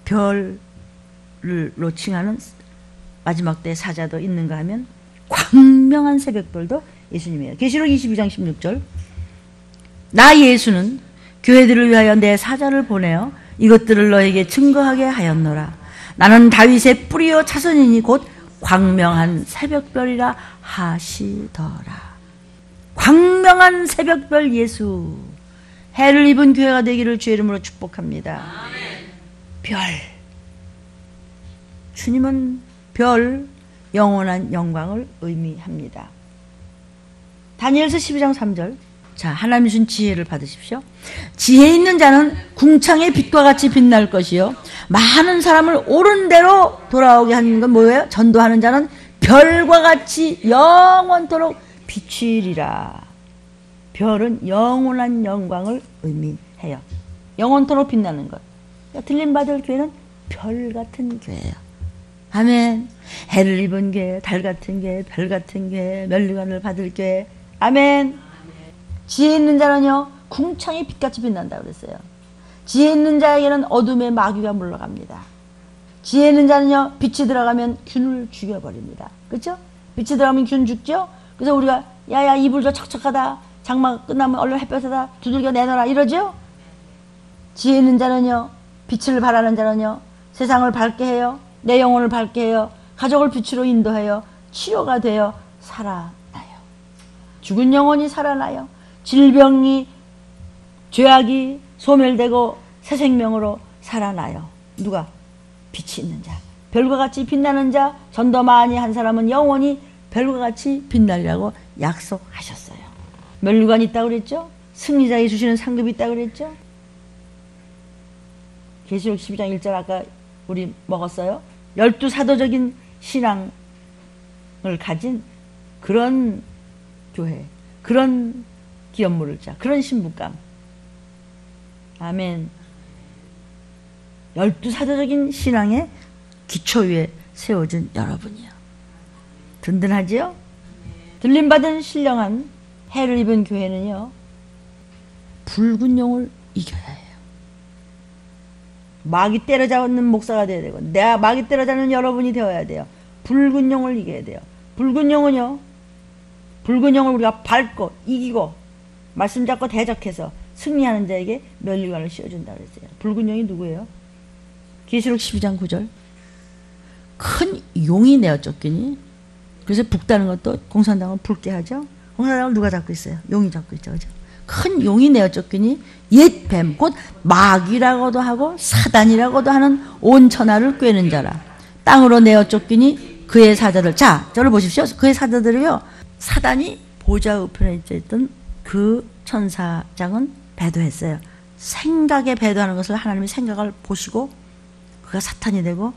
Speaker 1: 별로 칭하는 마지막 때 사자도 있는가 하면 광명한 새벽별도 예수님이에요. 계시록 22장 16절 나 예수는 교회들을 위하여 내 사자를 보내어 이것들을 너에게 증거하게 하였노라. 나는 다윗의 뿌리요 차선이니 곧 광명한 새벽별이라 하시더라. 광명한 새벽별 예수 해를 입은 교회가 되기를 주의 이름으로 축복합니다. 별 주님은 별 영원한 영광을 의미합니다. 다니엘서 12장 3절 자 하나님 주신 지혜를 받으십시오. 지혜 있는 자는 궁창의 빛과 같이 빛날 것이요 많은 사람을 옳은 대로 돌아오게 하는 건 뭐예요? 전도하는 자는 별과 같이 영원토록 비추리라. 별은 영원한 영광을 의미해요. 영원토록 빛나는 것. 들림받을 교회는 별 같은 교회예요. 아멘. 해를 입은 교회, 달 같은 교회, 별 같은 교회, 면류관을 받을 교회. 아멘. 지혜 있는 자는요 궁창의 빛같이 빛난다고 그랬어요. 지혜 있는 자에게는 어둠의 마귀가 물러갑니다. 지혜 있는 자는요 빛이 들어가면 균을 죽여버립니다. 그렇죠? 빛이 들어가면 균 죽죠? 그래서 우리가 야야 이불 저 척척하다 장마 끝나면 얼른 햇볕에다 두들겨 내놔라 이러죠? 지혜 있는 자는요 빛을 발하는 자는요 세상을 밝게 해요. 내 영혼을 밝게 해요. 가족을 빛으로 인도해요. 치료가 되어 살아나요. 죽은 영혼이 살아나요. 질병이 죄악이 소멸되고 새 생명으로 살아나요. 누가? 빛이 있는 자. 별과 같이 빛나는 자. 전도 많이 한 사람은 영원히 별과 같이 빛나리라고 약속하셨어요. 면류관이 있다고 그랬죠? 승리자에게 주시는 상급이 있다고 그랬죠? 계시록 12장 1절 아까 우리 먹었어요. 12사도적인 신앙을 가진 그런 교회, 그런 기업물을 자, 그런 신부감. 아멘. 12사도적인 신앙의 기초 위에 세워진 여러분이요. 든든하지요? 들림받은 신령한 해를 입은 교회는요 붉은 용을 이겨야 해요. 마귀 때려잡는 목사가 되어야 되고 내가 마귀 때려잡는 여러분이 되어야 돼요. 붉은 용을 이겨야 돼요. 붉은 용은요 붉은 용을 우리가 밟고 이기고 말씀 잡고 대적해서 승리하는 자에게 면류관을 씌워준다고 그랬어요. 붉은 용이 누구예요? 계시록 12장 9절 큰 용이 내어 쫓기니 그래서 북다는 것도 공산당은 붉게 하죠. 공산당을 누가 잡고 있어요? 용이 잡고 있죠. 그죠? 큰 용이 내어 쫓기니 옛 뱀 곧 마귀라고도 하고 사단이라고도 하는 온 천하를 꿰는 자라. 땅으로 내어 쫓기니 그의 사자들 자 저를 보십시오. 그의 사자들이요 사단이 보좌 우편에 있던 그 천사장은 배도했어요. 생각에 배도하는 것을 하나님이 생각을 보시고 그가 사탄이 되고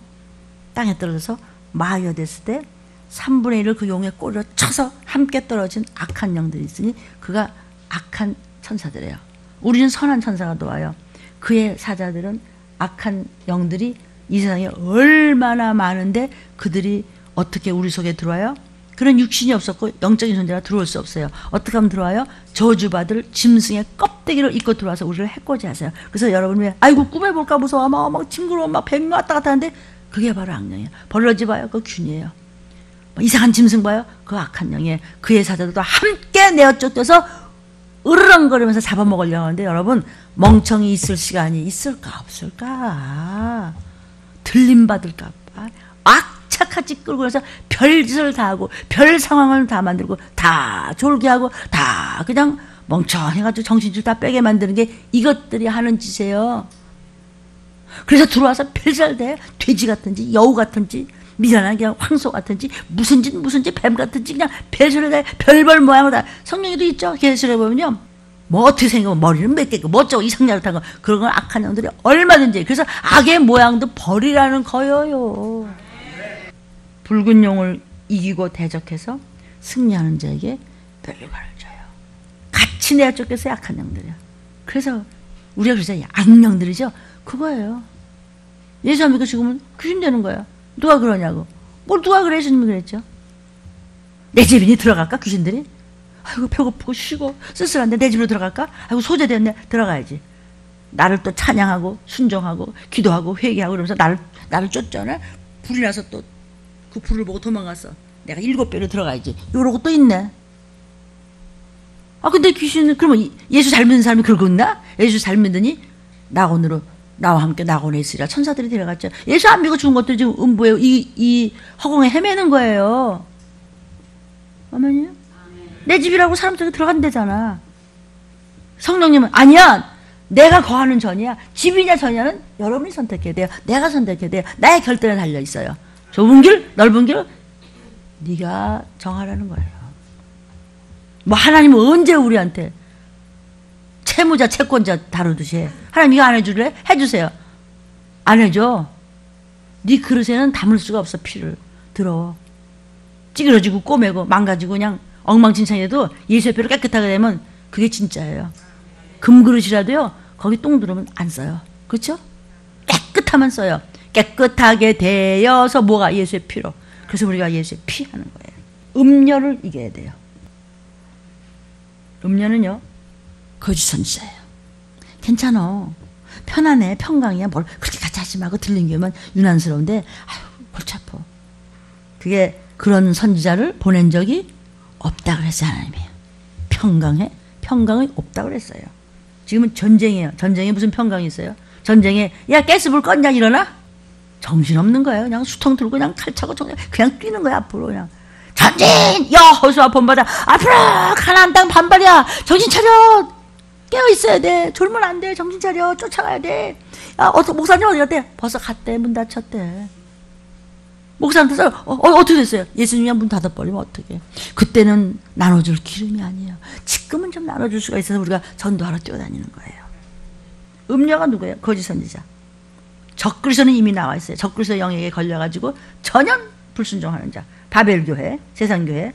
Speaker 1: 땅에 떨어져서 마귀가 됐을 때 3분의 1을 그 용의 꼬리로 쳐서 함께 떨어진 악한 영들이 있으니 그가 악한 천사들이에요. 우리는 선한 천사가 도와요. 그의 사자들은 악한 영들이 이 세상에 얼마나 많은데 그들이 어떻게 우리 속에 들어와요? 그런 육신이 없었고 영적인 존재가 들어올 수 없어요. 어떻게 하면 들어와요? 저주받을 짐승의 껍데기를 입고 들어와서 우리를 해코지 하세요. 그래서 여러분이 왜 아이고 꿈에 볼까 무서워 막 징그러워 막 뱀이 왔다 갔다 하는데 그게 바로 악령이에요. 벌러지 봐요. 그거 균이에요. 이상한 짐승 봐요. 그거 악한 영이에요. 그의 사자들도 함께 내어 쫓겨서 으르렁거리면서 잡아먹으려고 하는데 여러분 멍청이 있을 시간이 있을까 없을까? 들림받을까 봐 악착같이 끌고 가서 별짓을 다 하고 별 상황을 다 만들고 다 졸게 하고 다 그냥 멍청해가지고 정신줄 다 빼게 만드는 게 이것들이 하는 짓이에요. 그래서 들어와서 별짓을 대 돼지 같은지 여우 같은지 미련한 그냥 황소 같은지 무슨 짓 뱀 같은지 그냥 별소리를 다 별별 모양으로 다 성경에도 있죠. 계시록에 보면요. 뭐 어떻게 생기고 머리는 몇 개고 뭐 어쩌고 이상야릇한 거 그런 건 악한 영들이 얼마든지 그래서 악의 모양도 벌이라는 거예요. 붉은 용을 이기고 대적해서 승리하는 자에게 면류관을 줘요. 같이 내어 쫓겨서 악한 영들이요. 그래서 우리가 그래서 악령들이죠. 그거예요. 예수 안 믿고 죽으면 귀신 되는 거예요. 누가 그러냐고. 뭘 누가 그래? 예수님이 그랬죠. 내 집이니 들어갈까 귀신들이? 아이고 배고프고 쉬고 쓸쓸한데 내 집으로 들어갈까? 아이고 소재됐네 들어가야지. 나를 또 찬양하고 순종하고 기도하고 회개하고 그러면서 나를 쫓잖아. 불이 나서 또 그 불을 보고 도망갔어. 내가 7배로 들어가야지. 요러고 또 있네. 근데 귀신은 그러면 예수 잘 믿는 사람이 긁었나? 예수 잘 믿으니 낙원으로 나와 함께 낙원에 있으리라 천사들이 데려갔죠. 예수 안 믿고 죽은 것도 지금 음부에 이 허공에 헤매는 거예요. 아멘이요? 내 집이라고 사람들이 들어간대잖아. 성령님은 아니야. 내가 거하는 전이야. 집이냐 전이냐는 여러분이 선택해야 돼요. 내가 선택해야 돼요. 나의 결단에 달려 있어요. 좁은 길, 넓은 길 네가 정하라는 거예요. 뭐 하나님은 언제 우리한테 채무자, 채권자 다루듯이 해. 하나님 이거 안 해줄래? 해주세요. 안 해줘. 네 그릇에는 담을 수가 없어. 피를 더러워. 찌그러지고 꼬매고 망가지고 그냥 엉망진창해도 예수의 피로 깨끗하게 되면 그게 진짜예요. 금그릇이라도요 거기 똥 들으면 안 써요. 그렇죠? 깨끗하면 써요. 깨끗하게 되어서 뭐가 예수의 피로. 그래서 우리가 예수의 피 하는 거예요. 음녀를 이겨야 돼요. 음녀는요 거짓 선지자예요. 괜찮아. 편안해. 평강이야. 뭘 그렇게 같이 하지 말고 들린 게만 유난스러운데 아유 골치 아파. 그게 그런 선지자를 보낸 적이 없다 그랬어요. 하나님이. 평강해? 평강이 없다 그랬어요. 지금은 전쟁이에요. 전쟁에 무슨 평강이 있어요? 전쟁에 야 가스불 껐냐 일어나? 정신없는 거예요. 그냥 수통 들고 그냥 칼 차고 그냥 뛰는 거야 앞으로 그냥. 전진! 야 허수아 본받아 앞으로 가나안 땅 반발이야. 정신 차려. 깨어 있어야 돼. 졸면 안 돼. 정신 차려. 쫓아가야 돼. 야 목사님 어디 갔대? 벌써 갔대. 문 닫혔대. 목사한테 어떻게 됐어요? 예수님이 문 닫아버리면 어떡해. 그때는 나눠줄 기름이 아니에요. 지금은 좀 나눠줄 수가 있어서 우리가 전도하러 뛰어다니는 거예요. 음녀가 누구예요? 거짓 선지자. 적그리스도는 이미 나와 있어요. 적그리스도 영에게 걸려가지고 전혀 불순종하는 자. 바벨교회, 세상교회.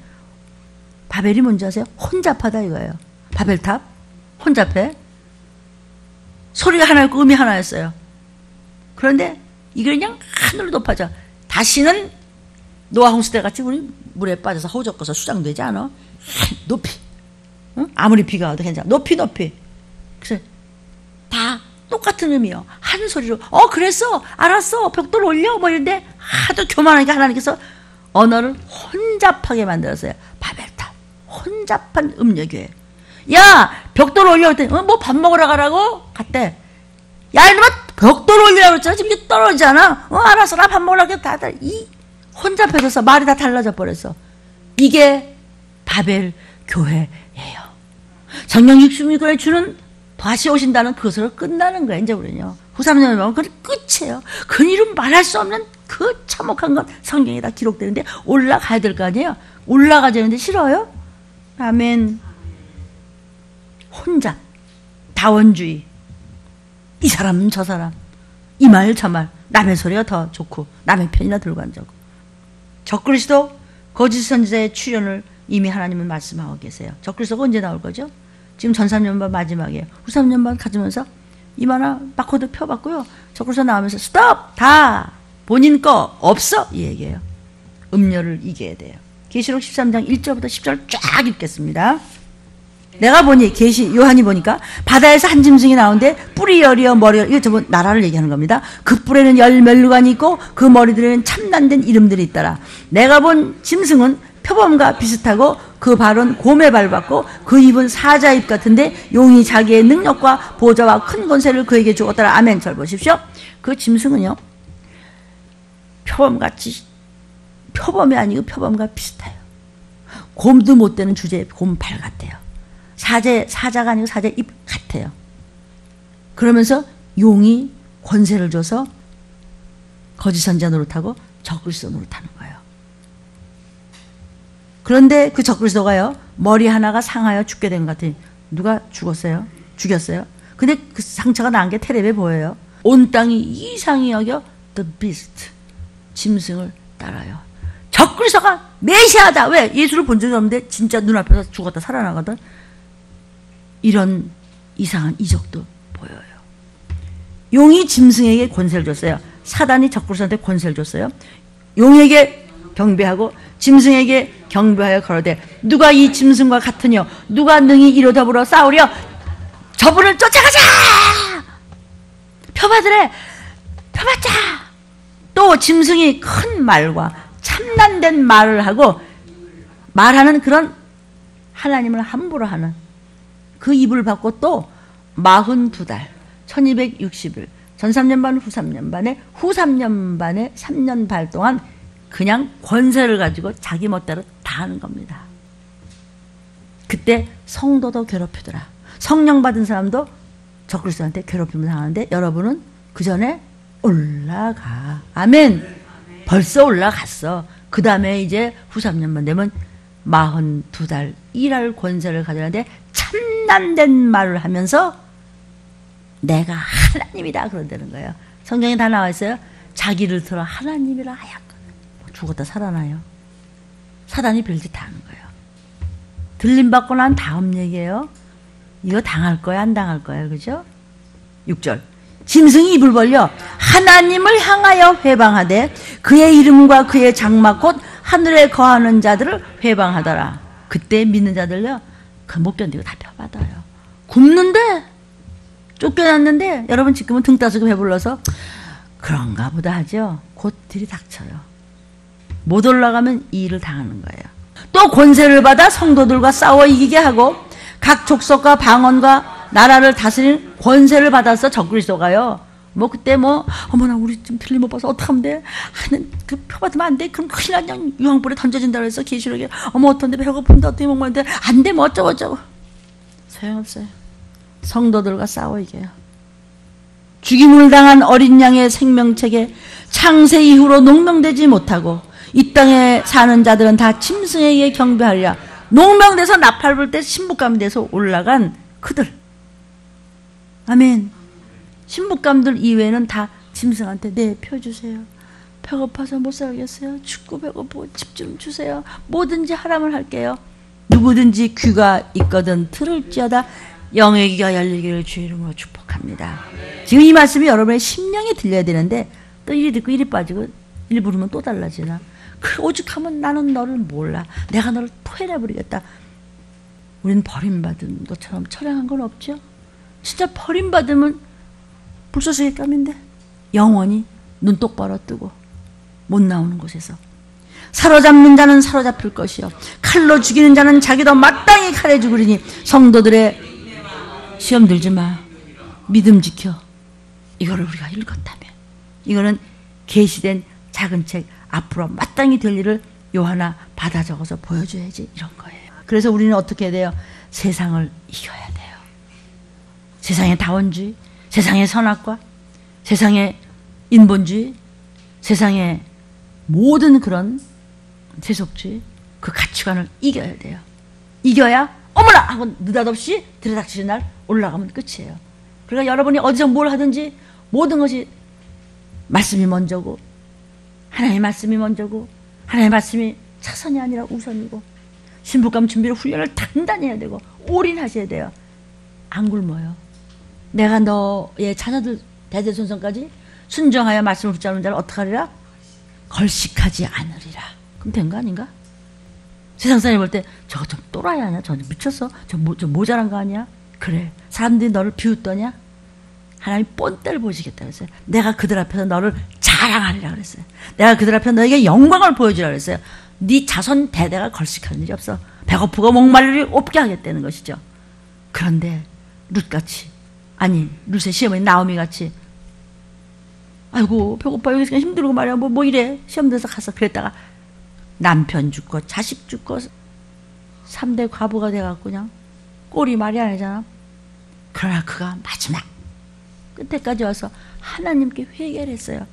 Speaker 1: 바벨이 뭔지 아세요? 혼잡하다 이거예요. 바벨탑, 혼잡해. 소리가 하나 있고 음이 하나였어요. 그런데 이게 그냥 하늘로 높아져. 다시는 노아 홍수 때 같이 우리 물에 빠져서 허우적거서 수장되지 않아? 높이. 응? 아무리 비가 와도 괜찮아. 높이. 그래서 다 똑같은 의미요. 한 소리로 그랬어. 알았어. 벽돌 올려. 뭐 이런데 하도 교만하니까 하나님께서 언어를 혼잡하게 만들었어요. 바벨탑. 혼잡한 음녀교회. 야 벽돌 올려. 그랬더니 뭐 밥 먹으러 가라고? 갔대. 야 이놈아 벽돌 올리라고 했잖아. 지금 이게 떨어지잖아. 알았어. 나 밥 먹으러 가게. 다들 이 혼잡해져서 말이 다 달라져 버렸어. 이게 바벨 교회예요. 성령 66일에 주는 다시 오신다는 그것으로 끝나는 거예요. 이제 우리는요. 후삼년을 보면 그건 끝이에요. 그 이름 말할 수 없는 그 참혹한 건 성경에 다 기록되는데 올라가야 될 거 아니에요. 올라가자는데 싫어요? 아멘. 혼잡, 다원주의. 이 사람은 저 사람, 이 말 저 말, 남의 소리가 더 좋고 남의 편이나 들고 앉아고. 적그리스도 거짓 선지자의 출현을 이미 하나님은 말씀하고 계세요. 적그리스도가 언제 나올 거죠? 지금 전3년반 마지막이에요. 후3년반 가지면서 이마나 바코드 펴봤고요. 적그리스도 나오면서 스톱! 다 본인 거 없어! 이 얘기예요. 음료를 이겨야 돼요. 계시록 13장 1절부터 10절 쫙 읽겠습니다. 내가 보니 요한이 보니까 바다에서 한 짐승이 나오는데 뿔이 열이여 머리여 이거 저번 나라를 얘기하는 겁니다. 그 뿔에는 10멸류관이 있고 그 머리들에는 참난된 이름들이 있더라. 내가 본 짐승은 표범과 비슷하고 그 발은 곰에 밟았고 그 입은 사자 입 같은데 용이 자기의 능력과 보좌와 큰 권세를 그에게 주었더라. 아멘. 잘 보십시오. 그 짐승은요 표범이 아니고 표범과 비슷해요. 곰도 못 되는 주제에 곰 발 같아요. 사자가 아니고 사자 입 같아요. 그러면서 용이 권세를 줘서 거짓 선지자 노릇하고 적그리스도 노릇하는 거예요. 그런데 그 적그리스도가요 머리 하나가 상하여 죽게 된 것 같아요. 누가 죽었어요? 죽였어요? 근데 그 상처가 난 게 텔레비에 보여요. 온 땅이 이상히 여겨 The Beast 짐승을 따라요. 적그리스도가 메시아다. 왜? 예수를 본 적이 없는데 진짜 눈앞에서 죽었다 살아나거든. 이런 이상한 이적도 보여요. 용이 짐승에게 권세를 줬어요. 사단이 적그리스도한테 권세를 줬어요. 용에게 경배하고 짐승에게 경배하여 걸어대 누가 이 짐승과 같으뇨 누가 능히 이로 더불어 싸우려 저분을 쫓아가자. 표받으래. 표받자. 또 짐승이 큰 말과 참난된 말을 하고 말하는 그런 하나님을 함부로 하는 그 입을 받고 또 42달 1260일 전 3년 반 후 3년 반에 후 3년 반에 3년 반 동안 그냥 권세를 가지고 자기 멋대로 다 하는 겁니다. 그때 성도도 괴롭히더라. 성령 받은 사람도 적그리스도한테 괴롭힘을 당하는데 여러분은 그 전에 올라가. 아멘. 벌써 올라갔어. 그 다음에 이제 후 3년만 되면 42달 일할 권세를 가져야하는데 참난된 말을 하면서 내가 하나님이다 그런다는 거예요. 성경에 다 나와 있어요. 자기를 들어 하나님이라 하였거든. 죽었다 살아나요. 사단이 별짓 다 하는 거예요. 들림받고 난 다음 얘기예요. 이거 당할 거야 안 당할 거야 그죠? 6절 짐승이 입을 벌려 하나님을 향하여 회방하되 그의 이름과 그의 장막 곧 하늘에 거하는 자들을 회방하더라. 그때 믿는 자들요 그 못 견디고 다 펴받아요. 굶는데 쫓겨났는데 여러분 지금은 등 따스고 배불러서 그런가 보다 하죠. 곧 들이닥쳐요. 못 올라가면 이 일을 당하는 거예요. 또 권세를 받아 성도들과 싸워 이기게 하고 각 족속과 방언과 나라를 다스리는 권세를 받아서 적그리스도가요. 뭐 그때 뭐 어머나 우리 좀 틀림 못 봐서 어떡하면 돼? 하는 그 표 받으면 안 돼. 그럼 큰일 나냐. 유황불에 던져진다 그래서 계시록에 어머 어떤데 배고픈데 어떻게 먹으면 돼? 안 돼 뭐 어쩌고 소용없어요. 성도들과 싸워 이겨요. 죽임을 당한 어린 양의 생명책에 창세 이후로 농명되지 못하고 이 땅에 사는 자들은 다 짐승에게 경배하리라. 농명돼서 나팔 불 때 신부감이 돼서 올라간 그들. 아멘. 신부감들 이외에는 다 짐승한테 네 표 주세요. 배고파서 못 살겠어요. 춥고 배고프고 집 좀 주세요. 뭐든지 하라면 할게요. 누구든지 귀가 있거든 들을지어다 영의 귀가 열리기를 주의 이름으로 축복합니다. 지금 이 말씀이 여러분의 심령에 들려야 되는데 또 이리 듣고 이리 빠지고 이리 부르면 또 달라지나. 그 오죽하면 나는 너를 몰라. 내가 너를 토해내버리겠다. 우린 버림받은 것처럼 처량한 건 없죠. 진짜 버림받으면 불쏘시개 감인데 영원히 눈 똑바로 뜨고 못 나오는 곳에서 사로잡는 자는 사로잡힐 것이요 칼로 죽이는 자는 자기도 마땅히 칼에 죽으리니 성도들의 시험 들지 마. 믿음 지켜. 이거를 우리가 읽었다면 이거는 계시된 작은 책 앞으로 마땅히 될 일을 요하나 받아 적어서 보여줘야지 이런 거예요. 그래서 우리는 어떻게 해야 돼요? 세상을 이겨야 돼요. 세상의 다원주의, 세상의 선악과, 세상의 인본주의, 세상의 모든 그런 세속주의 그 가치관을 이겨야 돼요. 이겨야 어머나 하고 느닷없이 들이닥치는 날 올라가면 끝이에요. 그러니까 여러분이 어디서 뭘 하든지 모든 것이 말씀이 먼저고 하나님의 말씀이 먼저고 하나님의 말씀이 차선이 아니라 우선이고 신부감 준비를 훈련을 단단히 해야 되고 올인하셔야 돼요. 안 굶어요. 내가 너의 자녀들 대대손손까지 순종하여 말씀을 붙잡는 자를 어떻게 하리라? 걸식하지 않으리라. 그럼 된 거 아닌가? 세상 사람이 볼 때 저거 좀 또라이 아니야? 저 미쳤어? 저 모자란 거 아니야? 그래. 사람들이 너를 비웃더냐? 하나님 본때를 보시겠다 그랬어요. 내가 그들 앞에서 너를 자랑하리라 그랬어요. 내가 그들 앞에서 너에게 영광을 보여주라 그랬어요. 네 자손 대대가 걸식하는 일이 없어. 배고프고 목마를 일이 없게 하겠다는 것이죠. 그런데 룻같이 아니 룻의 시어머니 나오미같이 아이고 배고파 여기서 그냥 힘들고 말이야 뭐 이래 시험 들어서 가서 그랬다가 남편 죽고 자식 죽고 3대 과부가 돼갖고 그냥 꼴이 말이 아니잖아. 그러나 그가 마지막 끝에까지 와서 하나님께 회개를 했어요.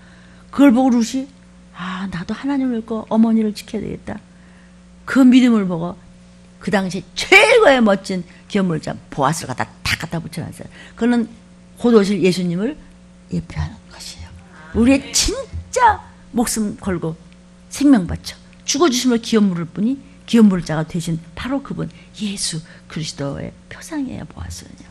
Speaker 1: 그걸 보고 룻이 아 나도 하나님을 믿고 어머니를 지켜야 되겠다. 그 믿음을 보고 그 당시 최고의 멋진 기업물자 보아스를 갖다 붙여놨어요. 그는 곧 오실 예수님을 예표하는 것이에요. 우리의 진짜 목숨 걸고 생명 바쳐 죽어주심을 기업물을 뿐이 기업물자가 되신 바로 그분 예수 그리스도의 표상이에요. 보아스는요.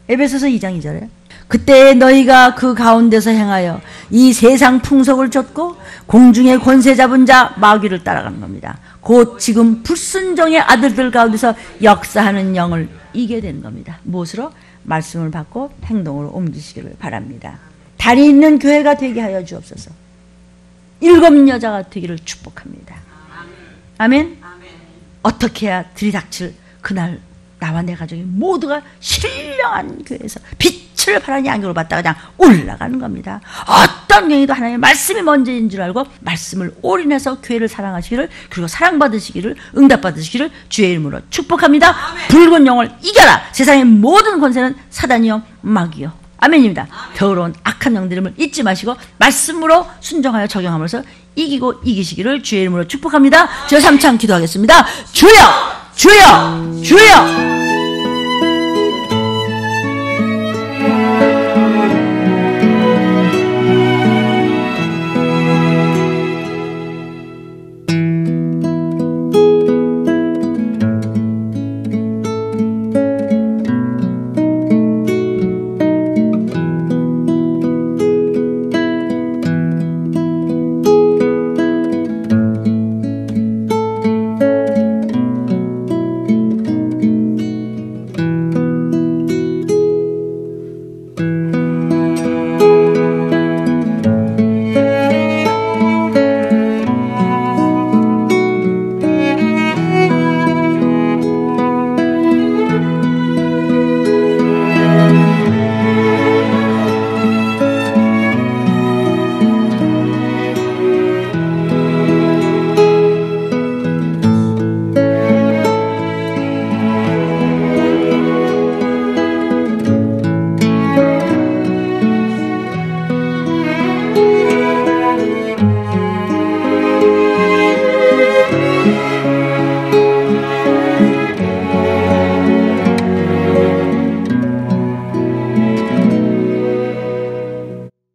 Speaker 1: 에베소서 2장 2절에 그때 너희가 그 가운데서 행하여 이 세상 풍속을 좇고 공중의 권세 잡은 자 마귀를 따라가는 겁니다. 곧 지금 불순종의 아들들 가운데서 역사하는 영을 이기게 되는 겁니다. 무엇으로? 말씀을 받고 행동으로 옮기시기를 바랍니다. 달이 있는 교회가 되게 하여 주옵소서. 7 여자가 되기를 축복합니다. 아멘. 어떻게 해야 들이닥칠 그날 나와 내 가족이 모두가 신령한 교회에서 빛을 바라는 안경을 받다가 그냥 올라가는 겁니다. 어떤 경우에도 하나님의 말씀이 먼저인 줄 알고 말씀을 올인해서 교회를 사랑하시기를, 그리고 사랑받으시기를, 응답받으시기를 주의 이름으로 축복합니다. 아멘. 붉은 영을 이겨라. 세상의 모든 권세는 사단이요 마귀요. 아멘입니다. 더러운 악한 영들임을 잊지 마시고 말씀으로 순종하여 적용하면서 이기고 이기시기를 주의 이름으로 축복합니다. 주여 3창 기도하겠습니다. 주여 주여 주여